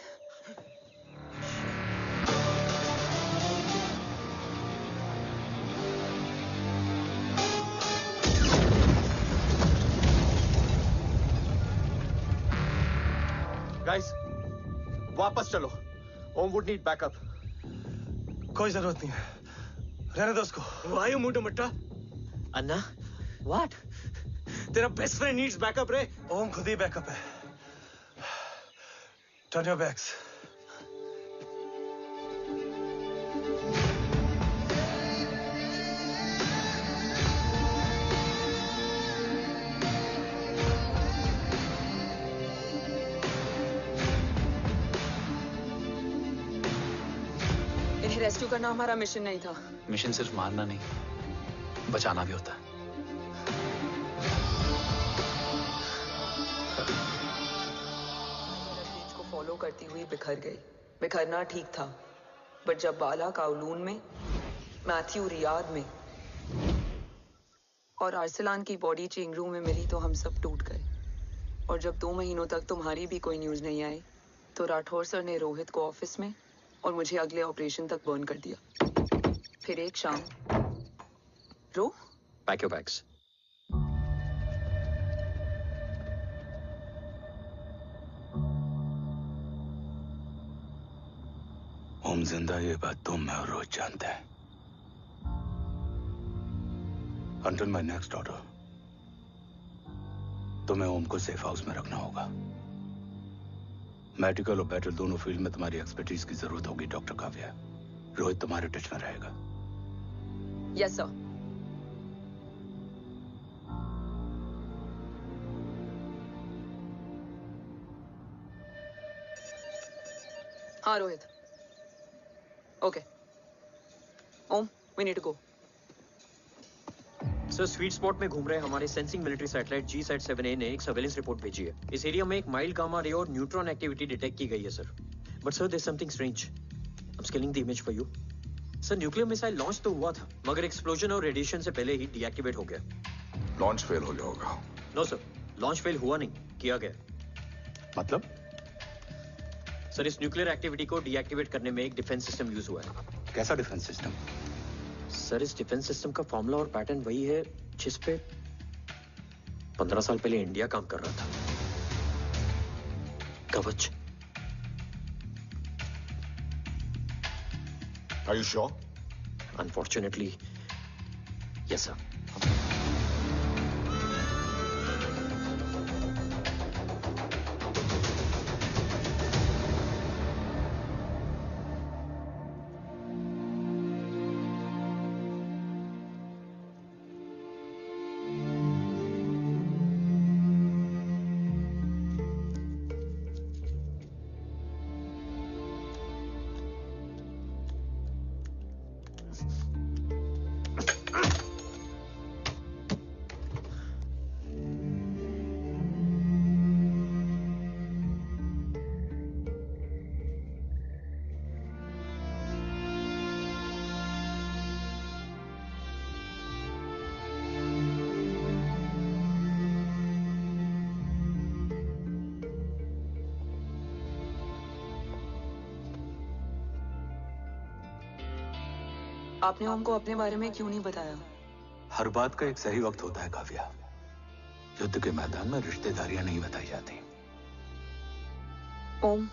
गाइस, वापस चलो। ओम वुड नीड बैकअप। कोई जरूरत नहीं है, रहने दो उसको। Why you moved Matta? Anna, what? तेरा बेस्ट फ्रेंड नीड्स बैकअप रे। ओम खुद ही बैकअप है। Turn your backs. इन्हें रेस्क्यू करना हमारा मिशन नहीं था। मिशन सिर्फ मारना नहीं, बचाना भी होता है। को फॉलो करती हुई बिखर गई। बिखरना ठीक था, बट जब बाला काउलून में, मैथ्यू रियाद में और आर्सलान की बॉडी चेंज रूम में मिली तो हम सब टूट गए। और जब 2 महीनों तक तुम्हारी भी कोई न्यूज नहीं आई तो राठौर सर ने रोहित को ऑफिस में और मुझे अगले ऑपरेशन तक बर्न कर दिया। फिर एक शाम रो पैक योर बैग्स। ओम जिंदा, ये बात तुम मैं और रोज जानते हैं। Until my next order, तुम्हें ओम को सेफ हाउस में रखना होगा। मेडिकल और बैटल दोनों फील्ड में तुम्हारी एक्सपर्टीज की जरूरत होगी डॉक्टर काव्या। रोहित तुम्हारे टच में रहेगा। Yes sir. हाँ Rohit. Okay Om, we need to go. Sir, sweet spot में घूम रहे हमारे सेंसिंग मिलिट्री सैटेलाइट G-7A ने एक सर्वेलेंस रिपोर्ट भेजी है। इस एरिया में एक माइल्ड गामा रे और न्यूट्रॉन एक्टिविटी डिटेक्ट की गई है sir. But sir, there is something strange. I am scaling the image for you. Sir, nuclear missile launch तो हुआ था, मगर एक्सप्लोजन और रेडिएशन से पहले ही डीएक्टिवेट हो गया। लॉन्च फेल हो गया होगा। नो सर, लॉन्च फेल हुआ नहीं, किया गया। मतलब? सर, इस न्यूक्लियर एक्टिविटी को डीएक्टिवेट करने में एक डिफेंस सिस्टम यूज हुआ है। कैसा डिफेंस सिस्टम? सर, इस डिफेंस सिस्टम का फॉर्मूला और पैटर्न वही है जिस पे 15 साल पहले इंडिया काम कर रहा था। कवच। Are you sure? Unfortunately, yes, sir. आपने ओम को अपने बारे में क्यों नहीं बताया? हर बात का एक सही वक्त होता है काव्या। युद्ध के मैदान में रिश्तेदारियां नहीं बताई जाती। ओम,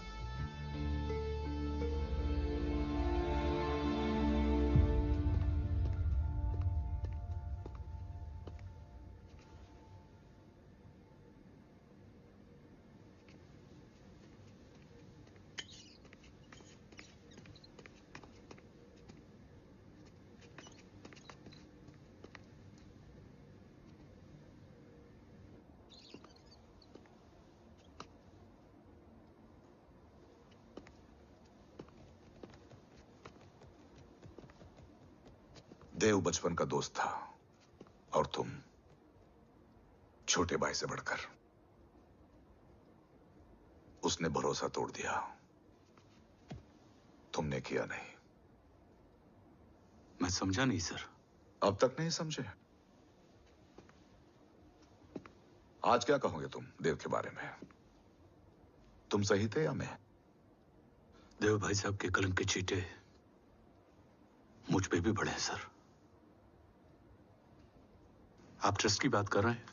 देव बचपन का दोस्त था और तुम छोटे भाई से बढ़कर। उसने भरोसा तोड़ दिया, तुमने किया नहीं। मैं समझा नहीं सर। अब तक नहीं समझे? आज क्या कहोगे तुम देव के बारे में? तुम सही थे या मैं? देव भाई साहब के कलंक के चीटे मुझ पे भी पड़े हैं सर। आप ट्रस्ट की बात कर रहे हैं?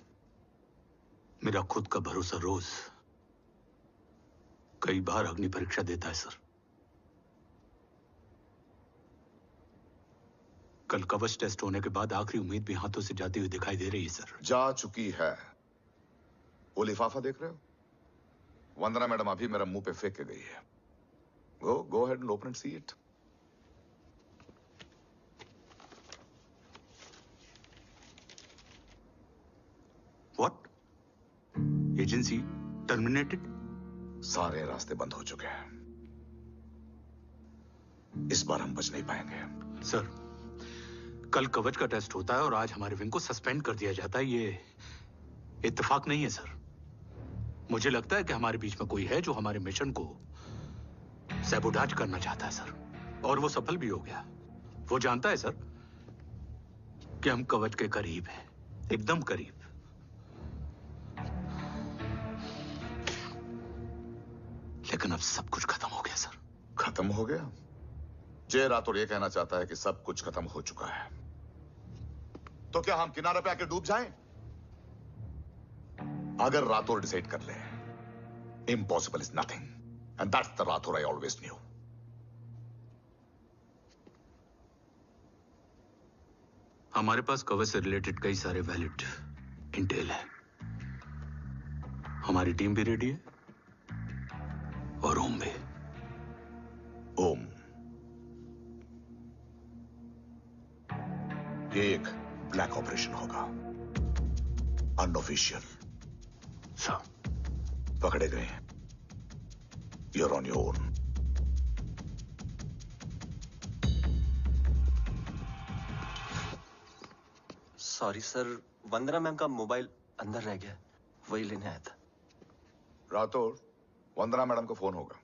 मेरा खुद का भरोसा रोज कई बार अग्नि परीक्षा देता है सर। कल कवच टेस्ट होने के बाद आखिरी उम्मीद भी हाथों से जाती हुई दिखाई दे रही है सर। जा चुकी है। वो लिफाफा देख रहे हो? वंदना मैडम अभी मेरा मुंह पे फेंक के गई है। गो ahead and open and see it. What? Agency terminated? सारे रास्ते बंद हो चुके हैं। इस बार हम बच नहीं पाएंगे। सर, कल कवच का टेस्ट होता है और आज हमारे विंग को सस्पेंड कर दिया जाता है। ये इत्तेफाक नहीं है सर। मुझे लगता है कि हमारे बीच में कोई है जो हमारे मिशन को सैबोटाज करना चाहता है सर, और वो सफल भी हो गया। वो जानता है सर कि हम कवच के करीब हैं, एकदम करीब। लेकिन अब सब कुछ खत्म हो गया सर। खत्म हो गया? जय राठौर ये कहना चाहता है कि सब कुछ खत्म हो चुका है। तो क्या हम किनारे पे आके डूब जाएं? अगर राठौर डिसाइड कर ले, impossible is nothing, and that's the Rathore I always new. हमारे पास कवच से रिलेटेड कई सारे वैलिड इंटेल है। हमारी टीम भी रेडी है और ओम भी। ओम, ये एक ब्लैक ऑपरेशन होगा, अनऑफिशियल। सर, पकड़े गए, you're on your own. Sorry sir, Vandana ma'am का मोबाइल अंदर रह गया, वही लेने आया था। राठौर, वंदना मैडम को फोन होगा।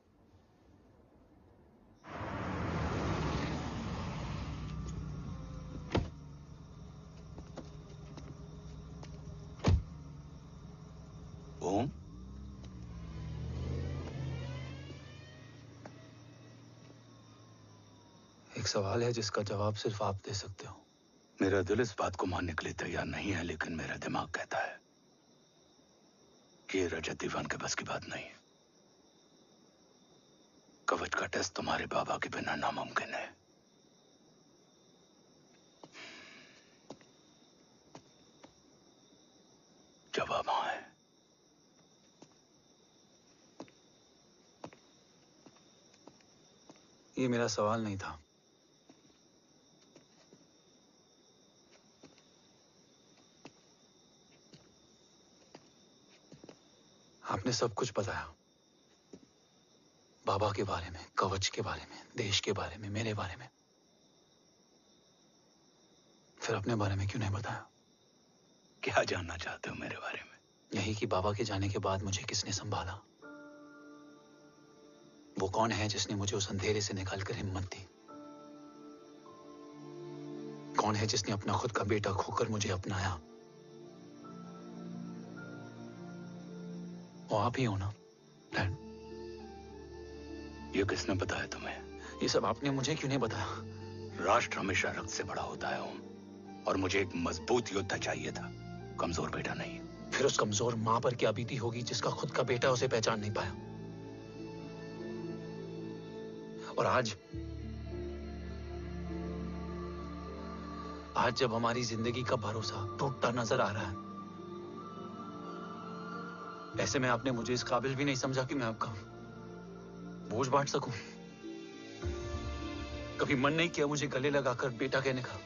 ओम, एक सवाल है जिसका जवाब सिर्फ आप दे सकते हो। मेरा दिल इस बात को मानने के लिए तैयार नहीं है, लेकिन मेरा दिमाग कहता है कि ये रजत दीवान के बस की बात नहीं है। कवच का टेस्ट तुम्हारे बाबा के बिना नामुमकिन है। जवाब हाँ है। ये मेरा सवाल नहीं था। आपने सब कुछ बताया, बाबा के बारे में, कवच के बारे में, देश के बारे में, मेरे बारे में। फिर अपने बारे में क्यों नहीं बताया? क्या जानना चाहते हो मेरे बारे में? यही कि बाबा के जाने के बाद मुझे किसने संभाला? वो कौन है जिसने मुझे उस अंधेरे से निकालकर हिम्मत दी? कौन है जिसने अपना खुद का बेटा खोकर मुझे अपनाया? वो आप ही हो ना, डैड? ये किसने बताया तुम्हें? ये सब आपने मुझे क्यों नहीं बताया? राष्ट्र हमेशा रक्त से बड़ा होता है ओम, और मुझे एक मजबूत योद्धा चाहिए था, कमजोर बेटा नहीं। फिर उस कमजोर मां पर क्या बीती होगी जिसका खुद का बेटा उसे पहचान नहीं पाया? और आज जब हमारी जिंदगी का भरोसा टूटता नजर आ रहा है, ऐसे में आपने मुझे इस काबिल भी नहीं समझा कि मैं आपका बोझ बांट सकूं। कभी मन नहीं किया मुझे गले लगाकर बेटा कहने का?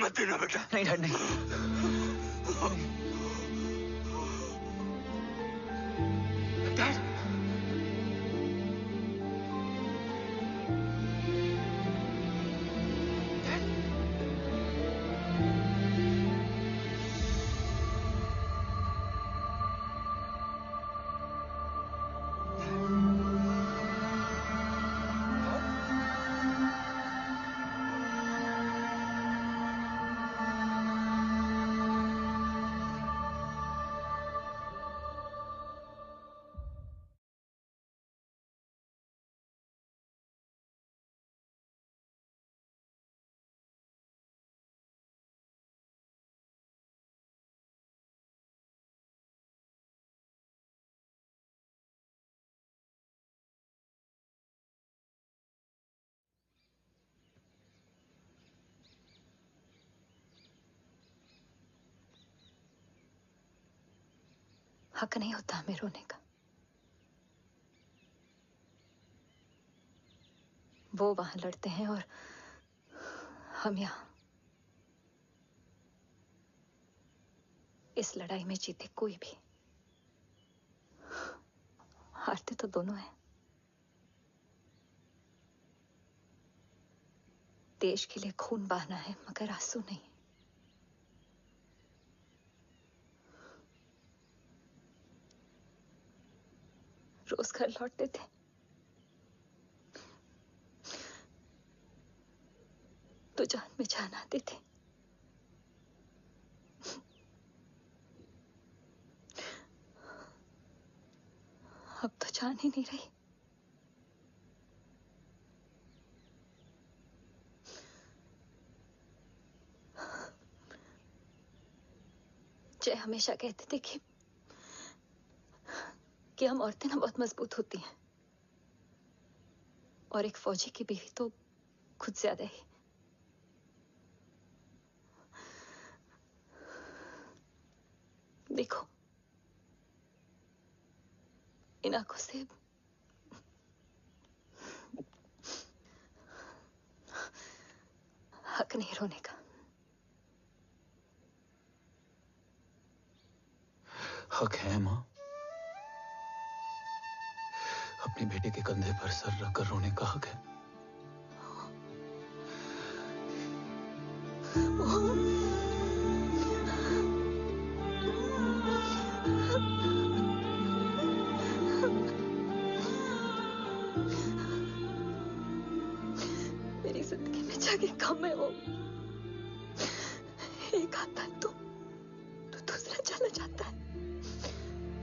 मत देना बेटा। नहीं डैड नहीं। डैड हक नहीं होता हमें रोने का। वो वहां लड़ते हैं और हम यहां। इस लड़ाई में जीते कोई भी, हारते तो दोनों हैं। देश के लिए खून बहाना है मगर आंसू नहीं। रोज घर लौटते थे, तो जान में जान आती थी। अब तो जान ही नहीं रही। जय हमेशा कहते थे कि हम औरतें ना बहुत मजबूत होती हैं, और एक फौजी की बीवी तो खुद ज्यादा ही। देखो, इन आंखों से हक नहीं रोने का। हक है माँ। अपने बेटे के कंधे पर सर रखकर रोने का हक है। मेरी जिंदगी में जाके कम है वो। एक आता है तो दूसरा चला जाता है।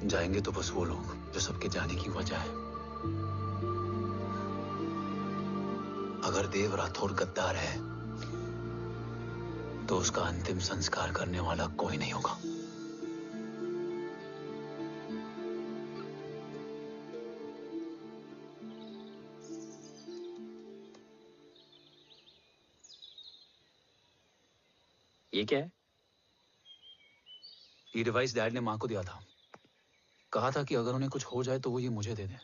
जाएंगे तो बस वो लोग जो सबके जाने की वजह है। अगर देव राठौर गद्दार है तो उसका अंतिम संस्कार करने वाला कोई नहीं होगा। ये क्या है? ये डिवाइस डैड ने मां को दिया था। कहा था कि अगर उन्हें कुछ हो जाए तो वो ये मुझे दे दें।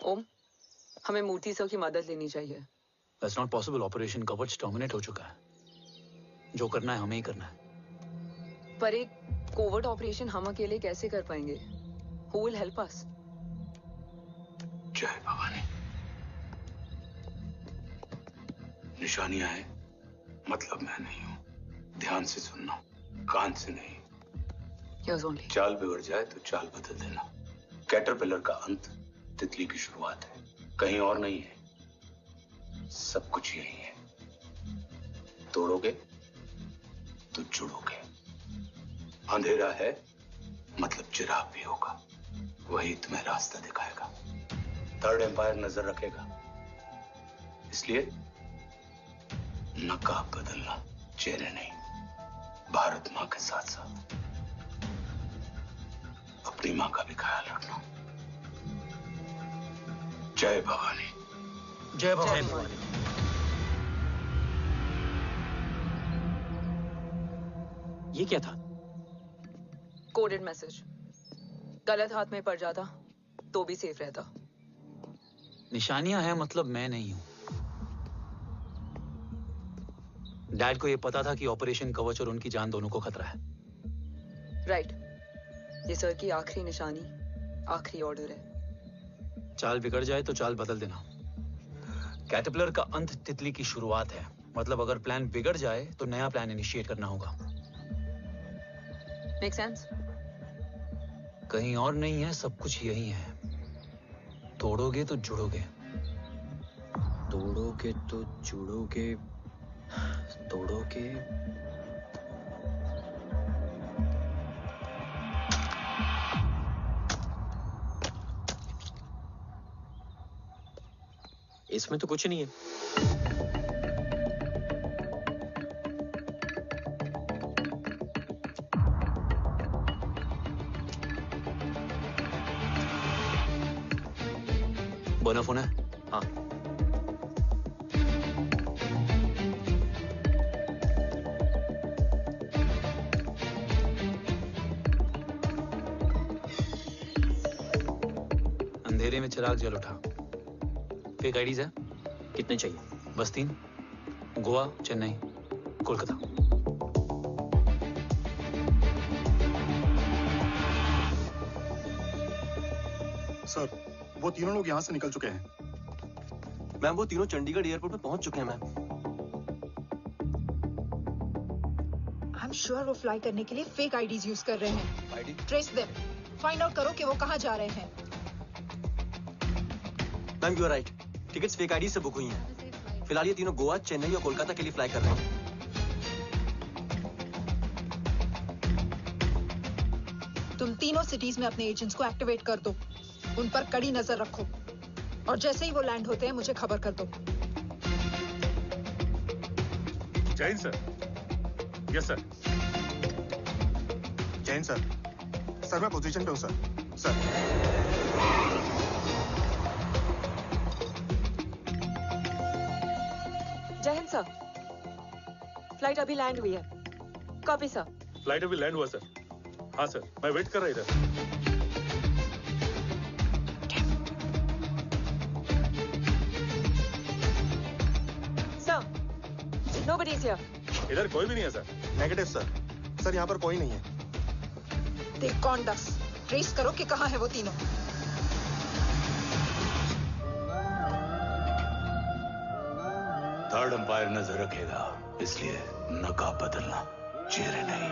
ओम, हमें मूर्ति सर की मदद लेनी चाहिए। That's not possible. ऑपरेशन कवच टर्मिनेट हो चुका है। जो करना है हमें ही करना है। पर एक कोवर्ट ऑपरेशन हम अकेले कैसे कर पाएंगे? Who will help us? जय भवानी। निशानियां हैं, मतलब मैं नहीं हूं। ध्यान से सुनना, कान से नहीं। Yes, only. चाल बिगड़ जाए तो चाल बदल देना। कैटरपिलर का अंत तितली की शुरुआत है, कहीं और नहीं है। सब कुछ यही है। तोड़ोगे तो जुड़ोगे। अंधेरा है मतलब चिराग भी होगा, वही तुम्हें रास्ता दिखाएगा। थर्ड एम्पायर नजर रखेगा, इसलिए नकाब बदलना, चेहरे नहीं। भारत मां के साथ साथ अपनी मां का भी ख्याल रखना। जय भवानी। जय भवानी। ये क्या था? Coded message. गलत हाथ में पड़ जाता तो भी सेफ रहता। निशानियां हैं मतलब मैं नहीं हूं। डैड को ये पता था कि ऑपरेशन कवच और उनकी जान दोनों को खतरा है। राइट। ये सर की आखिरी निशानी, आखिरी ऑर्डर है। चाल बिगड़ जाए तो चाल बदल देना। कैटरपिलर का अंत तितली की शुरुआत है। मतलब अगर प्लान बिगड़ जाए तो नया प्लान इनिशिएट करना होगा। Make sense? कहीं और नहीं है, सब कुछ यही है। तोड़ोगे तो जुड़ोगे। तोड़ोगे तो जुड़ोगे, तोड़ोगे। इसमें तो कुछ नहीं है। बोना फोन है? हाँ। अंधेरे में चिराग जल उठा। फेक आईडीज है? कितने चाहिए? बस 3। गोवा, चेन्नई, कोलकाता। सर, वो तीनों लोग यहाँ से निकल चुके हैं। मैम वो तीनों चंडीगढ़ एयरपोर्ट पे पहुंच चुके हैं मैम। आई एम श्योर वो फ्लाई करने के लिए फेक आईडीज यूज कर रहे हैं। ID? Trace them. Find out करो कि वो कहाँ जा रहे हैं। Ma'am you are right. Tickets fake ID से बुक हुई हैं। फिलहाल ये तीनों गोवा, चेन्नई और कोलकाता के लिए फ्लाई कर रहे हैं। तुम तीनों सिटीज में अपने एजेंट्स को एक्टिवेट कर दो। उन पर कड़ी नजर रखो और जैसे ही वो लैंड होते हैं मुझे खबर कर दो। Jain sir. Yes sir. Jain sir. Sir मैं पोजीशन पे हूँ सर। सर। जय हिंद सर। फ्लाइट अभी लैंड हुई है। Copy sir. फ्लाइट अभी लैंड हुआ सर। हाँ सर, मैं वेट कर रहा इधर। Sir, nobody is here. इधर कोई भी नहीं है सर। Negative sir. सर यहाँ पर कोई नहीं है। देख कौन दस। ट्रेस करो कि कहाँ है वो तीनों। थर्ड अंपायर नजर रखेगा, इसलिए नकाब बदलना, चेहरे नहीं।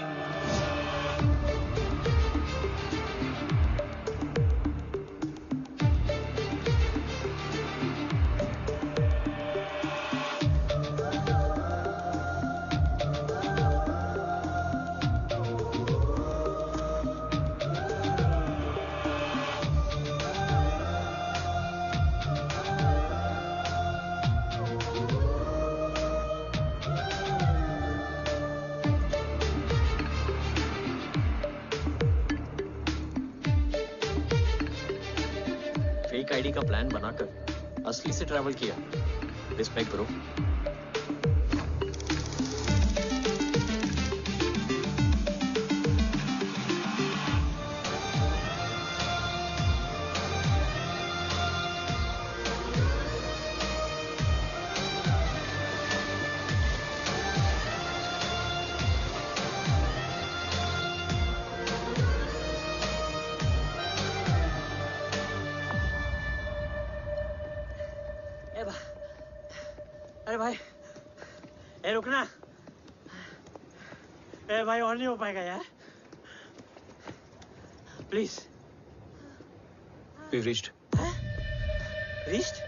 फेक आईडी का प्लान बनाकर असली से ट्रैवल किया। Respect bro. अरे भाई, ए रुकना। ए भाई और नहीं हो पाएगा यार। प्लीज। We've reached. Reached?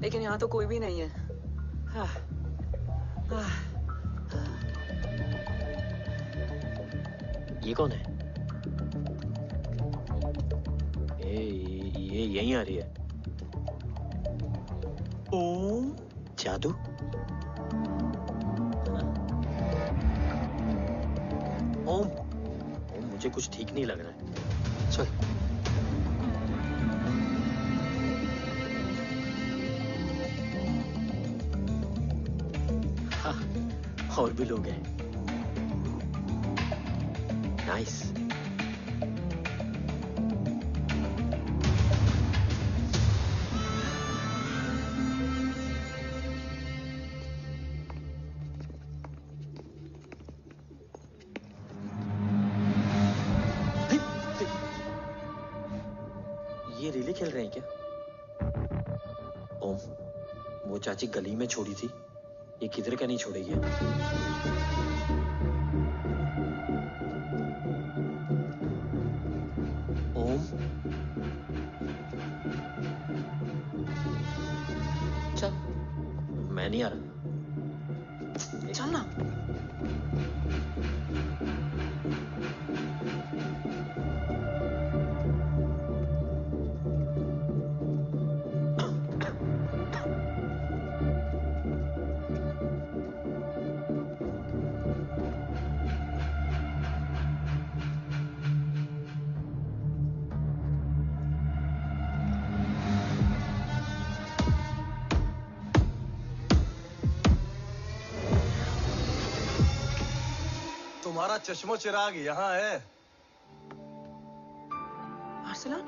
लेकिन यहाँ तो कोई भी नहीं है। ये कौन है? ये यहीं आ रही है। ओम जादू? ओम मुझे कुछ ठीक नहीं लग रहा है। चल। और भी लोग हैं। नाइस। ये रिले खेल रहे हैं क्या? ओम, वो चाची गली में छोड़ी थी, ये किधर का नहीं छोड़ेगी। ओम, चल। मैं नहीं आ रहा। चल ना। तुम्हारा चश्मो चिराग यहाँ है। Arsalan?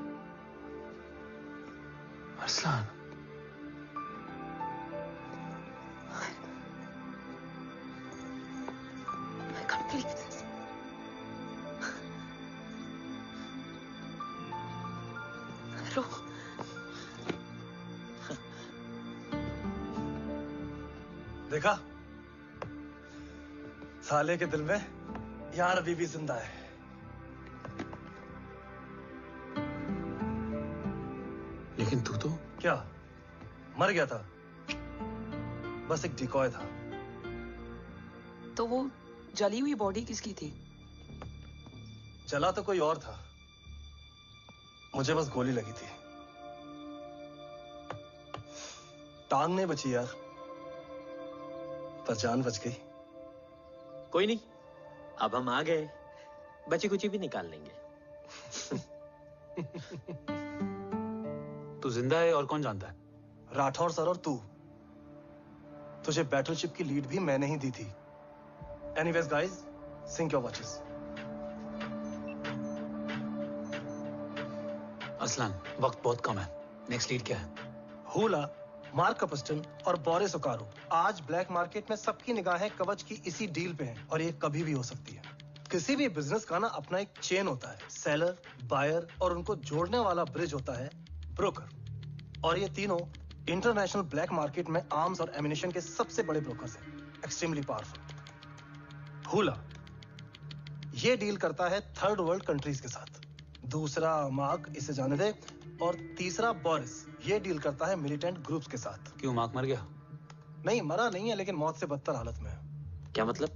Arsalan, I can't believe this. रो। देखा, साले के दिल में यार अभी भी जिंदा है। लेकिन तू तो क्या मर गया था? बस एक डिकॉय था। तो वो जली हुई बॉडी किसकी थी? जला तो कोई और था, मुझे बस गोली लगी थी। टांग नहीं बची यार, पर जान बच गई। कोई नहीं, अब हम आ गए, बची कुची भी निकाल लेंगे। तू जिंदा है और कौन जानता है? राठौर सर और तू। तुझे बैटलशिप की लीड भी मैंने ही दी थी। Anyways guys, sync your watches. Aslan, वक्त बहुत कम है। नेक्स्ट लीड क्या है? हुला, मार्क कपस्टन और बोरिस ओकारो। आज ब्लैक मार्केट में सबकी निगाहें कवच की इसी डील पे हैं और ये कभी भी हो सकती है। किसी भी बिजनेस का ना अपना एक चेन होता है, सेलर, बायर और उनको जोड़ने वाला ब्रिज होता है ब्रोकर। और ये तीनों इंटरनेशनल ब्लैक मार्केट में आर्म्स और एमिनेशन के सबसे बड़े ब्रोकर्स हैं, एक्सट्रीमली पावरफुल। हुला ये डील करता है थर्ड वर्ल्ड कंट्रीज के साथ। दूसरा मार्क, इसे जाने दे। और तीसरा बोरिस, ये डील करता है मिलिटेंट ग्रुप्स के साथ। क्यों, मार्क मर गया? नहीं, मरा नहीं है, लेकिन मौत से बदतर हालत में है। क्या मतलब?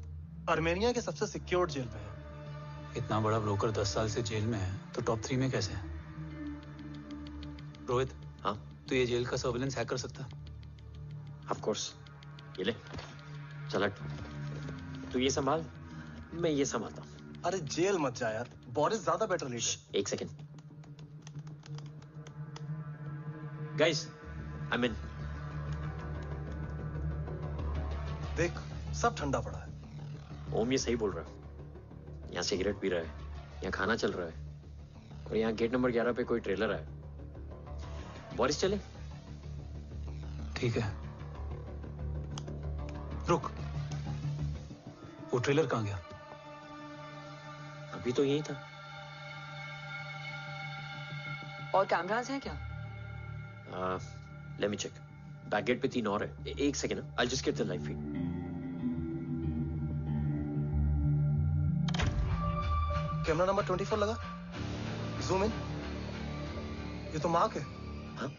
आर्मेनिया के सबसे सिक्योर्ड जेल में है। इतना बड़ा ब्रोकर 10 साल से जेल में है, तो टॉप 3 में कैसे है? रोहित, हाँ? तो ये जेल का सर्विलेंस हैक कर सकता है? Of course. ये ले, चल तू ये संभाल, मैं ये संभालता हूँ। अरे जेल मत जा यार, बोरिस ज्यादा बेटर लीडर। एक सेकेंड। गाइस, आई मीन, देख सब ठंडा पड़ा है। ओम ये सही बोल रहा है। यहाँ सिगरेट पी रहा है, यहाँ खाना चल रहा है, और यहाँ गेट नंबर 11 पे कोई ट्रेलर है। बोरिस चले? ठीक है, रुक। वो ट्रेलर कहाँ गया? अभी तो यही था। और कैमरास हैं क्या? Let me check. Back gate पे 3 और है। एक second, I just get the live feed. Camera number 24 लगा, जूम इन। ये तो मार्क है। हाँ?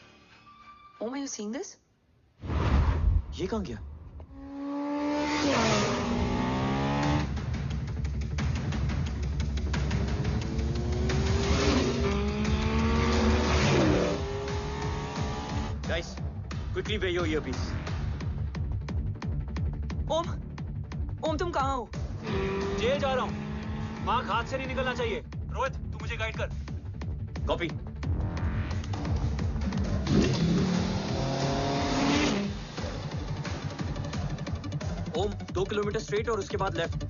Om, are you seeing this? ये कहाँ गया? Guys, quickly wear your earpiece. ओम, तुम कहाँ हो? जेल जा रहा हूँ। मार्क हाथ से नहीं निकलना चाहिए। रोहित, तू मुझे गाइड कर। कॉपी। ओम, 2 किलोमीटर स्ट्रेट और उसके बाद लेफ्ट।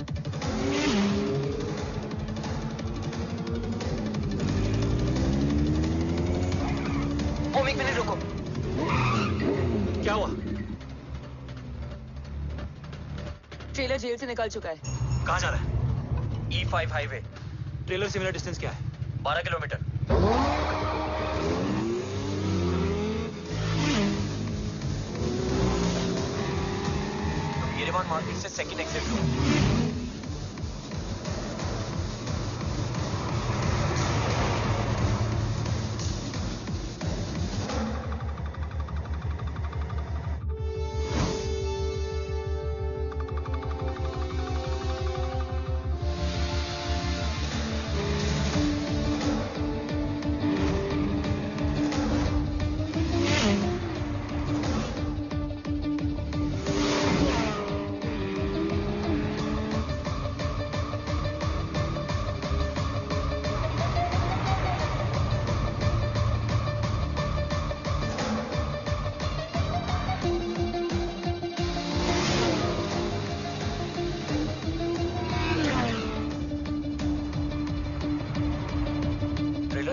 ओम, 1 मिनट रुको। क्या हुआ? ट्रेलर जेल से निकल चुका है। कहाँ जा रहा है? E5 highway. ट्रेलर से मेरा डिस्टेंस क्या है? 12 किलोमीटर। येरेवान मार्केट से सेकंड एक्सिट लो।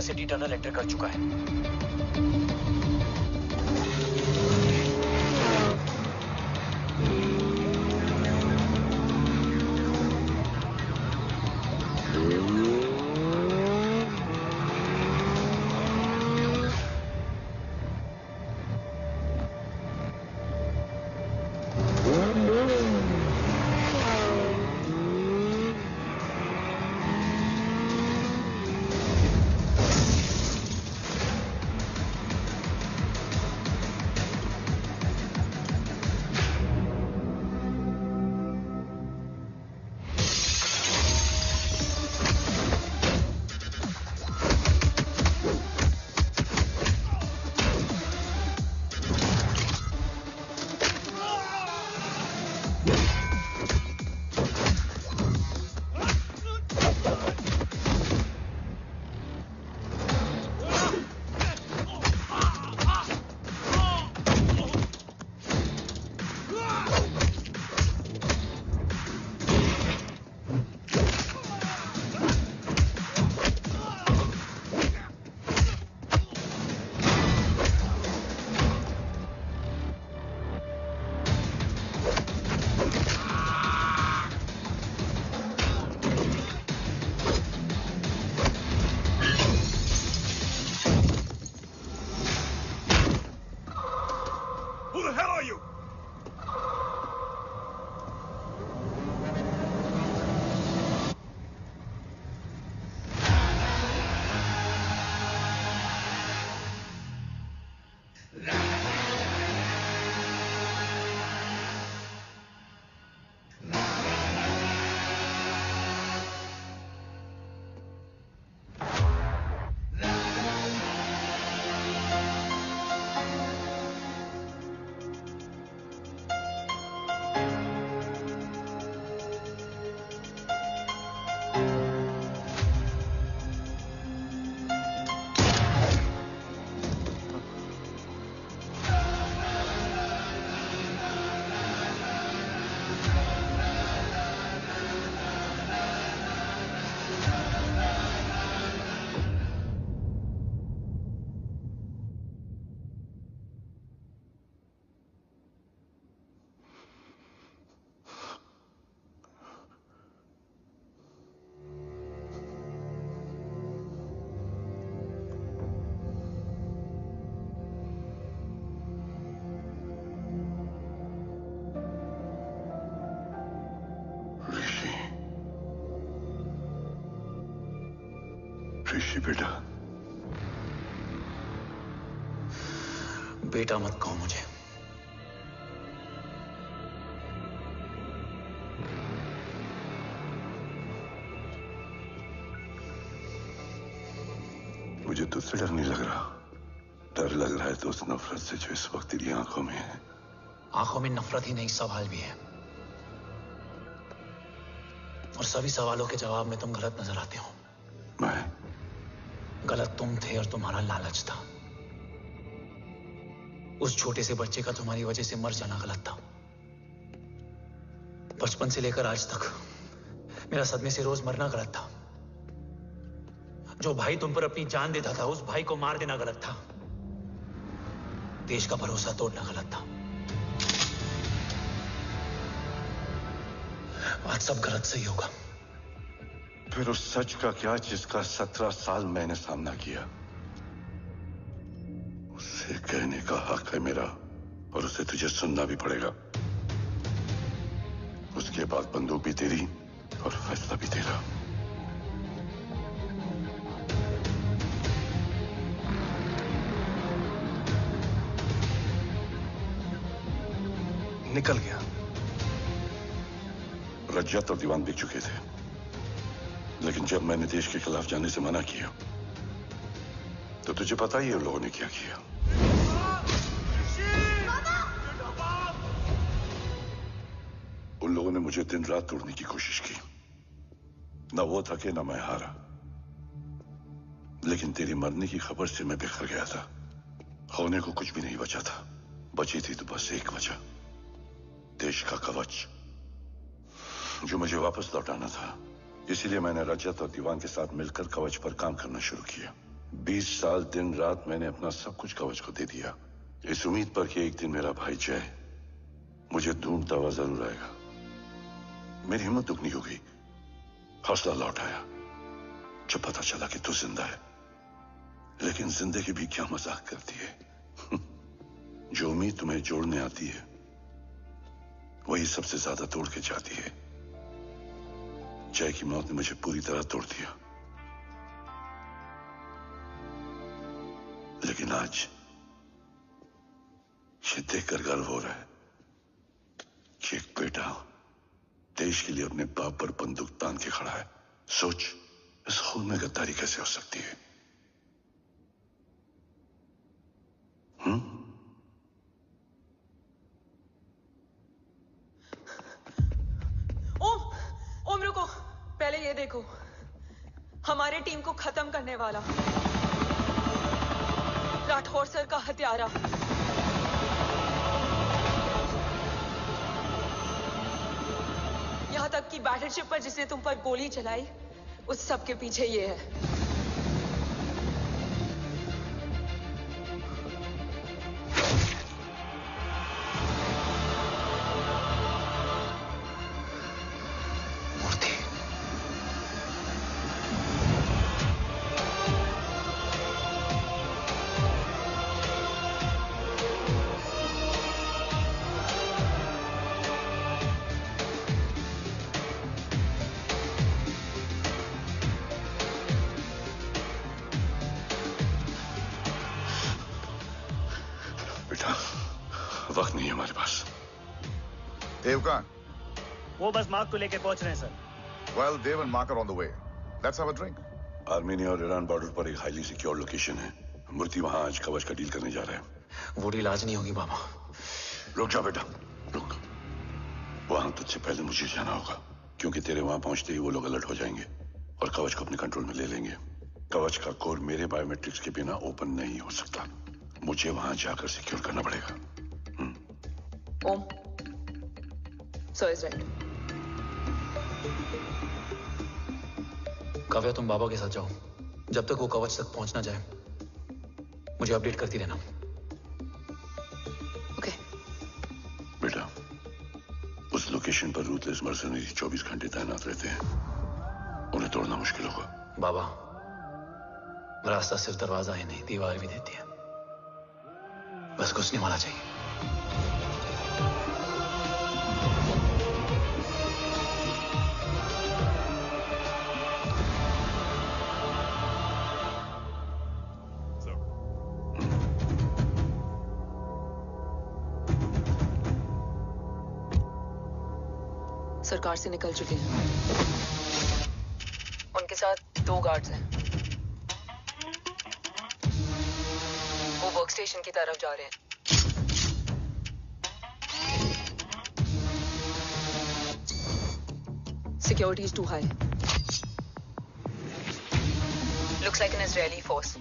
सिटी टनल एंटर कर चुका है। ऋषि बेटा, बेटा मत कहो मुझे। मुझे तुझसे डर नहीं लग रहा। डर लग रहा है तो उस नफरत से जो इस वक्त तेरी आंखों में है। आंखों में नफरत ही नहीं, सवाल भी है, और सभी सवालों के जवाब में तुम गलत नजर आते हो। मैं गलत तुम थे और तुम्हारा लालच था। उस छोटे से बच्चे का तुम्हारी वजह से मर जाना गलत था। बचपन से लेकर आज तक मेरा सदमे से रोज मरना गलत था। जो भाई तुम पर अपनी जान देता था, उस भाई को मार देना गलत था। देश का भरोसा तोड़ना गलत था। आज सब गलत सही होगा। फिर उस सच का क्या जिसका 17 साल मैंने सामना किया? उसे कहने का हक है मेरा, और उसे तुझे सुनना भी पड़ेगा। उसके बाद बंदूक भी तेरी और फैसला भी तेरा। निकल गया। रज्जत और दीवान बिक चुके थे, लेकिन जब मैंने देश के खिलाफ जाने से मना किया तो तुझे पता ही है उन लोगों ने क्या किया। उन लोगों ने मुझे दिन रात तोड़ने की कोशिश की। ना वो थके ना मैं हारा, लेकिन तेरी मरने की खबर से मैं बिखर गया था। होने को कुछ भी नहीं बचा था। बची थी तो बस एक वजह, देश का कवच, जो मुझे वापस लौटाना था। इसीलिए मैंने रजत और दीवान के साथ मिलकर कवच पर काम करना शुरू किया। 20 साल दिन रात मैंने अपना सब कुछ कवच को दे दिया, इस उम्मीद पर कि एक दिन मेरा भाई जय मुझे ढूंढता हुआ जरूर आएगा। मेरी हिम्मत दुगनी हो गई, हौसला लौट आया जब पता चला कि तू जिंदा है। लेकिन जिंदगी भी क्या मजाक करती है। जो उम्मीद तुम्हें जोड़ने आती है वही सबसे ज्यादा तोड़ के जाती है। जय की मौत ने मुझे पूरी तरह तोड़ दिया, लेकिन आज ये देखकर गर्व हो रहा है कि एक बेटा देश के लिए अपने बाप पर बंदूक तान के खड़ा है। सोच, इस खून में गद्दारी कैसे हो सकती है? ओम रुको, पहले ये देखो, हमारे टीम को खत्म करने वाला राठौर सर का हत्यारा। यहां तक कि बैटलशिप पर जिसने तुम पर गोली चलाई, उस सब के पीछे ये है। वक्त नहीं है हमारे पास। Dev कहाँ? वो बस मार्क को लेके पहुंच रहे हैं sir. Well, Dev and Mark are on the way. Let's have a drink. Armenia और ईरान बॉर्डर पर एक हाईली सिक्योर लोकेशन है। मूर्ति वहां आज कवच का डील करने जा रहा है। वो डील आज नहीं होगी बाबा। रुक जा बेटा, रुक। वहां तुझसे पहले मुझे जाना होगा, क्योंकि तेरे वहां पहुंचते ही वो लोग अलर्ट हो जाएंगे और कवच को अपने कंट्रोल में ले लेंगे। कवच का कोर मेरे बायोमेट्रिक्स के बिना ओपन नहीं हो सकता। मुझे वहां जाकर सिक्योर करना पड़ेगा। ओम, सर इज राइट। काव्या, तुम बाबा के साथ जाओ। जब तक वो कवच तक पहुंच ना जाए मुझे अपडेट करती रहना। ओके। बेटा, उस लोकेशन पर रूथलेस मर्सनरी 24 घंटे तैनात रहते हैं। उन्हें तोड़ना मुश्किल होगा। बाबा, रास्ता सिर्फ दरवाजा ही नहीं, दीवार भी देती है। बस घुसने वाला चाहिए। सरकार से निकल चुके हैं। उनके साथ 2 गार्ड्स हैं। वो वर्क स्टेशन की तरफ जा रहे हैं। Security is too high. Looks like an Israeli force.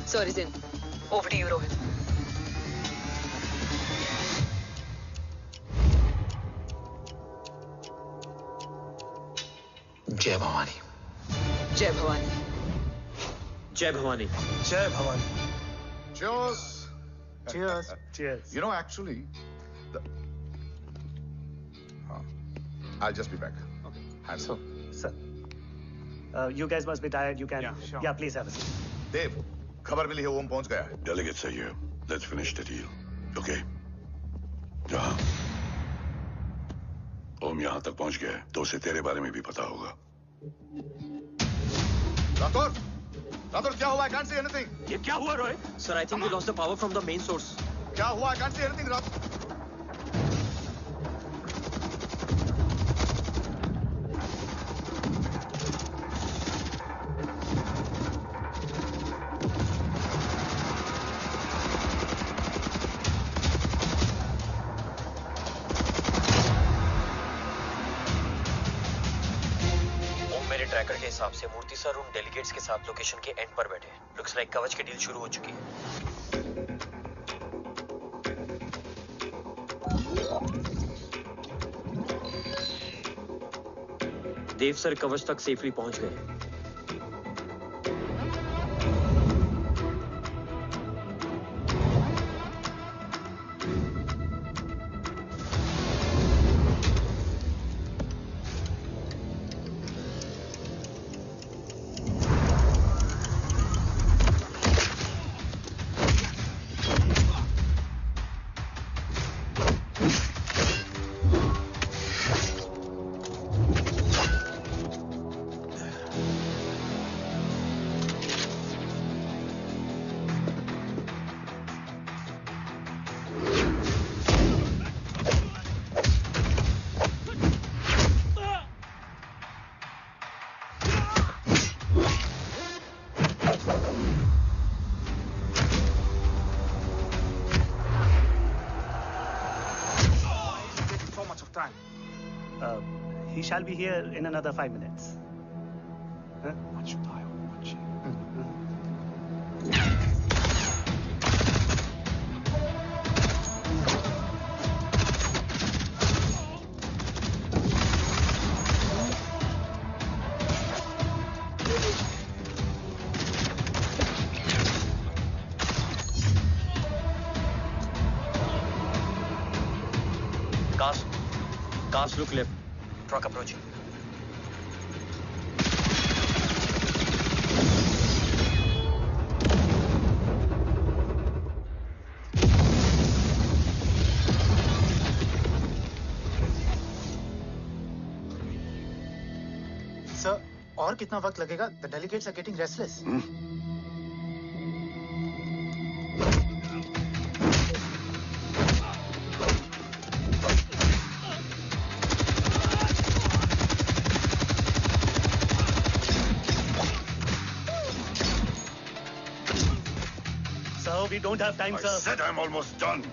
Sir is in. Over to you, Rohit. जय भवानी। जय भवानी। जय भवानी। जय Bhavani. Cheers. Cheers. Cheers. You know, actually, I'll just be back. Okay. Hands up. Sir. You guys must be tired. You can. Yeah, sure. Yeah, please have a seat. देव, खबर मिली है ओम पहुंच गया है। Delegate सही है। Let's finish the deal. Okay? जहाँ ओम यहाँ तक पहुंच गया है, तो उसे तेरे बारे में भी पता होगा। राठौर, राठौर क्या हुआ? I can't see anything. ये क्या हुआ Rohit? Sir, I think we lost the power from the main source. क्या हुआ? I can't see anything, Rathore. Tracker के हिसाब से मूर्ति सर उन डेलीगेट्स के साथ लोकेशन के एंड पर बैठे। लुक्स लाइक कवच की डील शुरू हो चुकी है। देव सर कवच तक सेफली पहुंच गए। He shall be here in another 5 minutes. Huh? Cars look left. Truck approaching. Sir, और कितना वक्त लगेगा? The delegates are getting restless. We don't have time, sir. I said I'm almost done.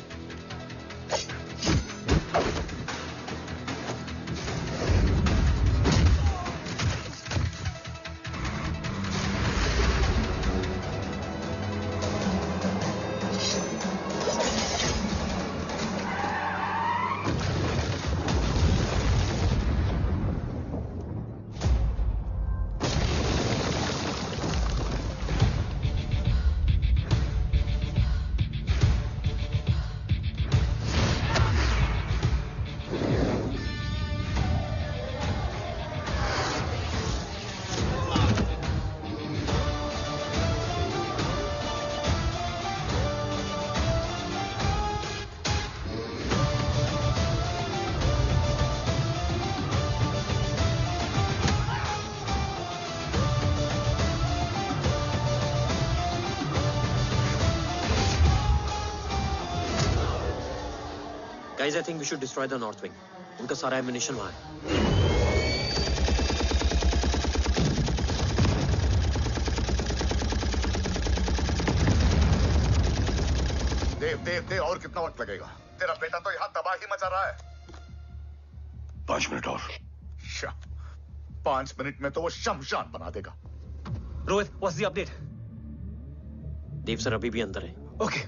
Guys, I think we should destroy the North Wing. उनका सारा ammunition वहाँ है। देव और कितना वक्त लगेगा? तेरा बेटा तो यहाँ तबाही मचा रहा है। 5 मिनट और। 5 मिनट में तो वो शमशान बना देगा। Rohit, what's the update? Dev sir अभी भी अंदर है। ओके।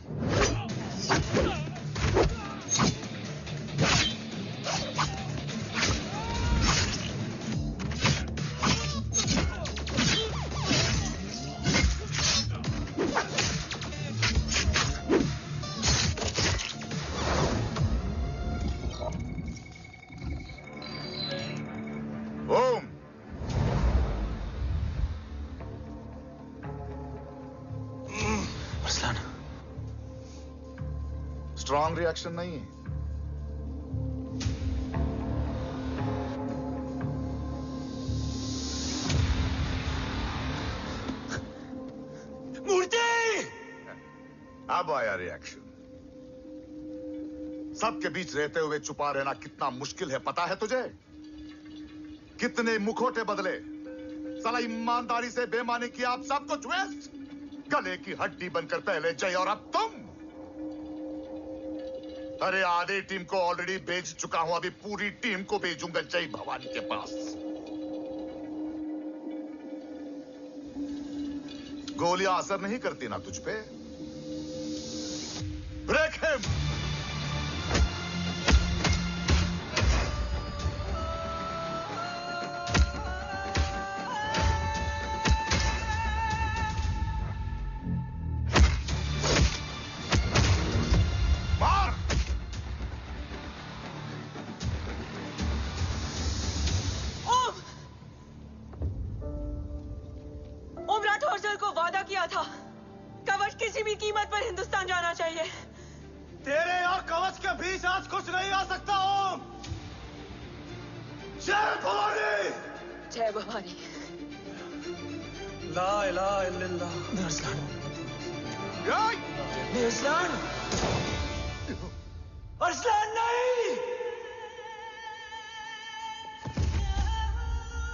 स्ट्रॉन्ग रिएक्शन नहीं है। मूर्ति! अब आया रिएक्शन। सबके बीच रहते हुए छुपा रहना कितना मुश्किल है पता है तुझे? कितने मुखौटे बदले, साला ईमानदारी से बेमानी किया, आप सब कुछ वेस्ट। गले की हड्डी बनकर पहले जय और अब तुम। अरे आधे टीम को ऑलरेडी भेज चुका हूं, अभी पूरी टीम को भेजूंगा जय भवानी के पास। गोलियां असर नहीं करती ना तुझ पे? Break him.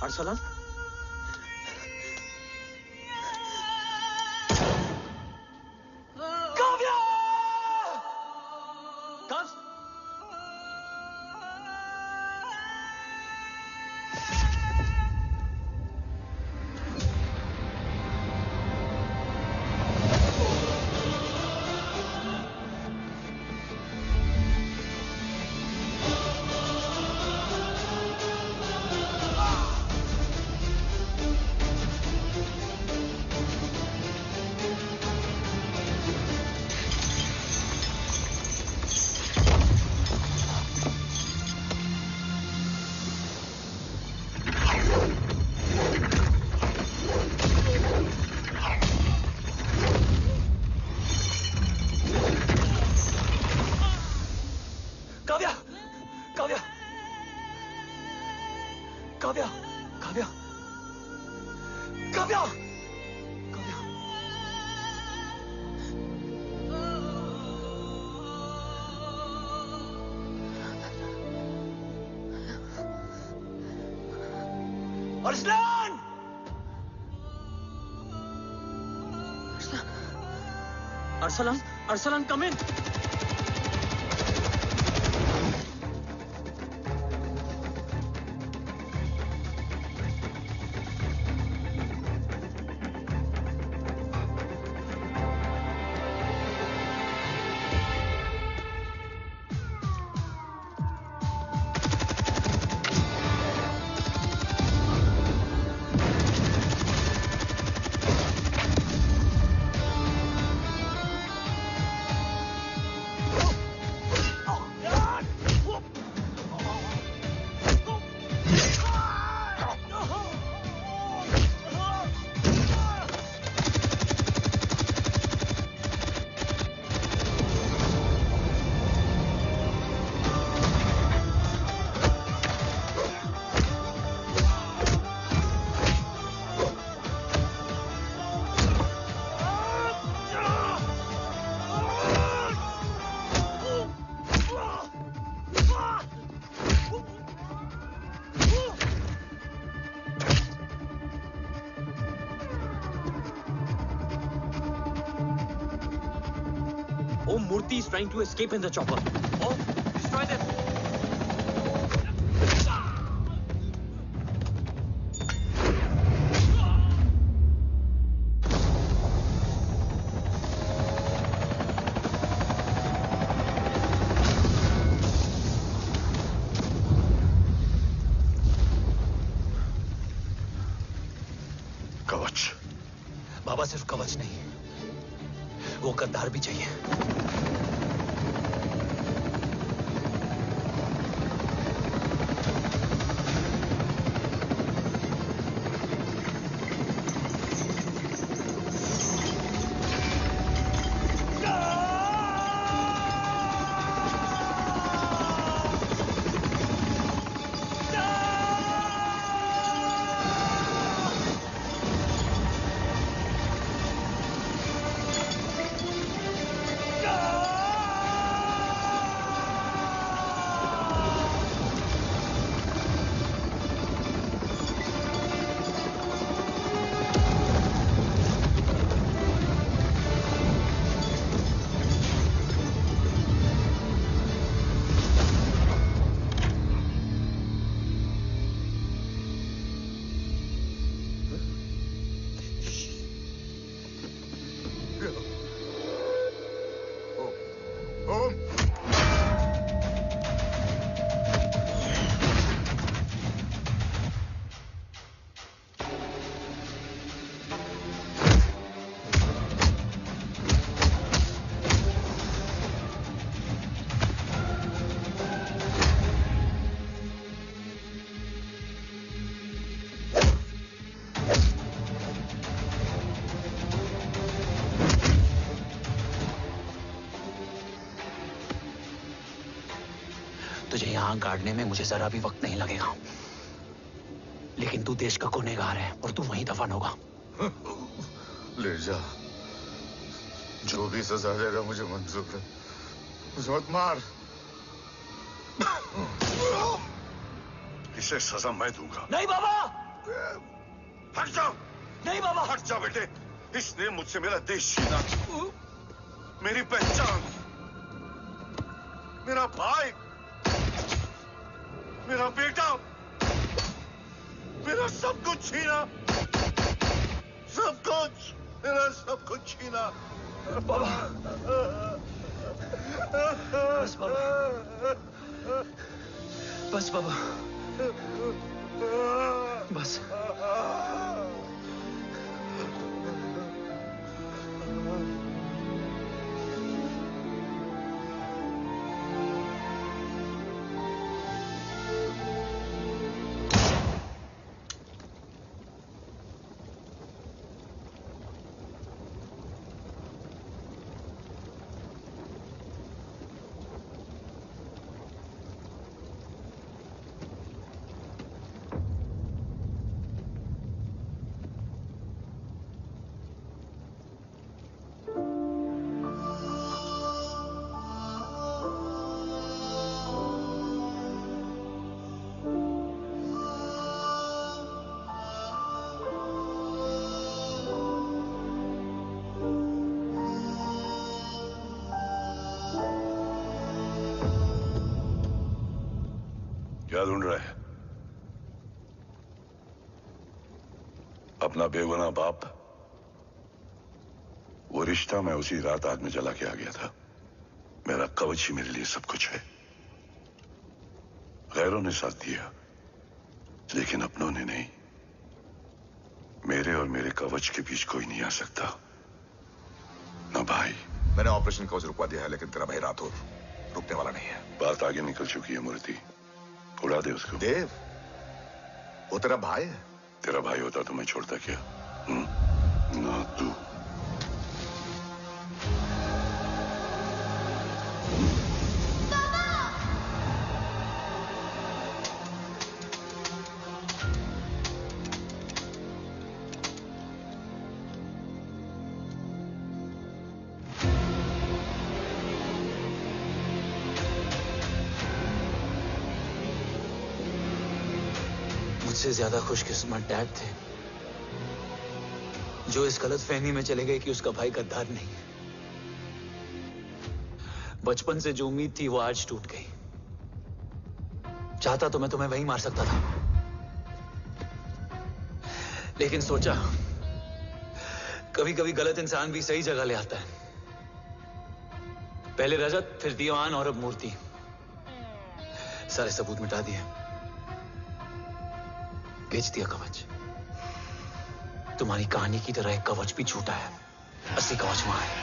Arsalan? Kavya! Arsalan! Arsalan, Arsalan, come in! Om Murthy is trying to escape in the chopper. Oh, destroy them! बाबा सिर्फ कवच नहीं, वो गद्दार भी चाहिए। तुझे यहां गाड़ने में मुझे जरा भी वक्त नहीं लगेगा, लेकिन तू देश का गुनहगार है और तू वहीं दफन होगा। ले जा, जो भी सजा देगा मुझे मंजूर है, मुझे मत मार। इसे सजा मैं दूंगा। नहीं बाबा, हट जाओ। नहीं बाबा, हट जाओ बेटे। इसने मुझसे मेरा देश छीना, मेरी पहचान, मेरा भाई, मेरा बेटा, मेरा सब कुछ छीना, सब कुछ, मेरा सब कुछ छीना। बाबा, बस बाबा, बस बाबा, बस। क्या ढूंढ रहा है? अपना बेगुनाह बाप। वो रिश्ता मैं उसी रात आग में जला के आ गया था। मेरा कवच ही मेरे लिए सब कुछ है। गैरों ने साथ दिया, लेकिन अपनों ने नहीं। मेरे और मेरे कवच के बीच कोई नहीं आ सकता, ना भाई। मैंने ऑपरेशन कवच रुकवा दिया है, लेकिन तेरा भाई राठौर रुकने वाला नहीं है। बात आगे निकल चुकी है मूर्ति, उड़ा दे उसको। देव, वो तेरा भाई है। तेरा भाई होता तो मैं छोड़ता क्या? ना तू। मुझसे ज्यादा खुशकिस्मत डैड थे, जो इस गलतफहमी में चले गए कि उसका भाई गद्दार नहीं है। बचपन से जो उम्मीद थी वो आज टूट गई। चाहता तो मैं तुम्हें वहीं मार सकता था, लेकिन सोचा कभी कभी गलत इंसान भी सही जगह ले आता है। पहले रजत, फिर दीवान और अब मूर्ति। सारे सबूत मिटा दिए, बेच दिया कवच। तुम्हारी कहानी की तरह एक कवच भी झूठा है, असली कवच वहां है।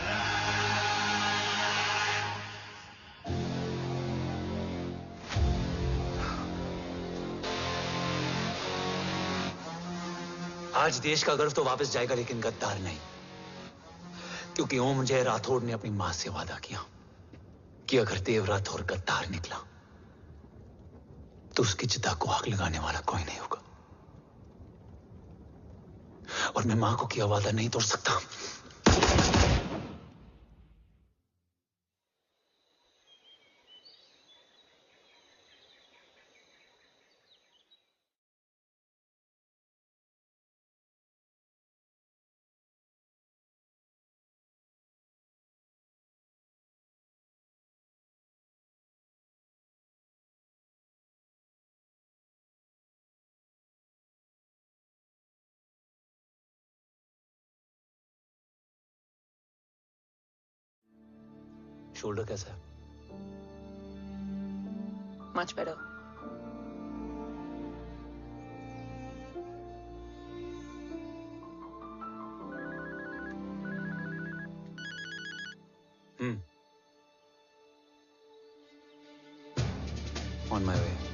आज देश का गर्व तो वापस जाएगा, लेकिन गद्दार नहीं, क्योंकि ओम जय राठौड़ ने अपनी मां से वादा किया कि अगर देव राठौड़ गद्दार निकला तो उसकी चिता को आग लगाने वाला कोई नहीं होगा। और मैं मां को किया वादा नहीं तोड़ सकता। शोल्डर कैसा है? Much better. On my way.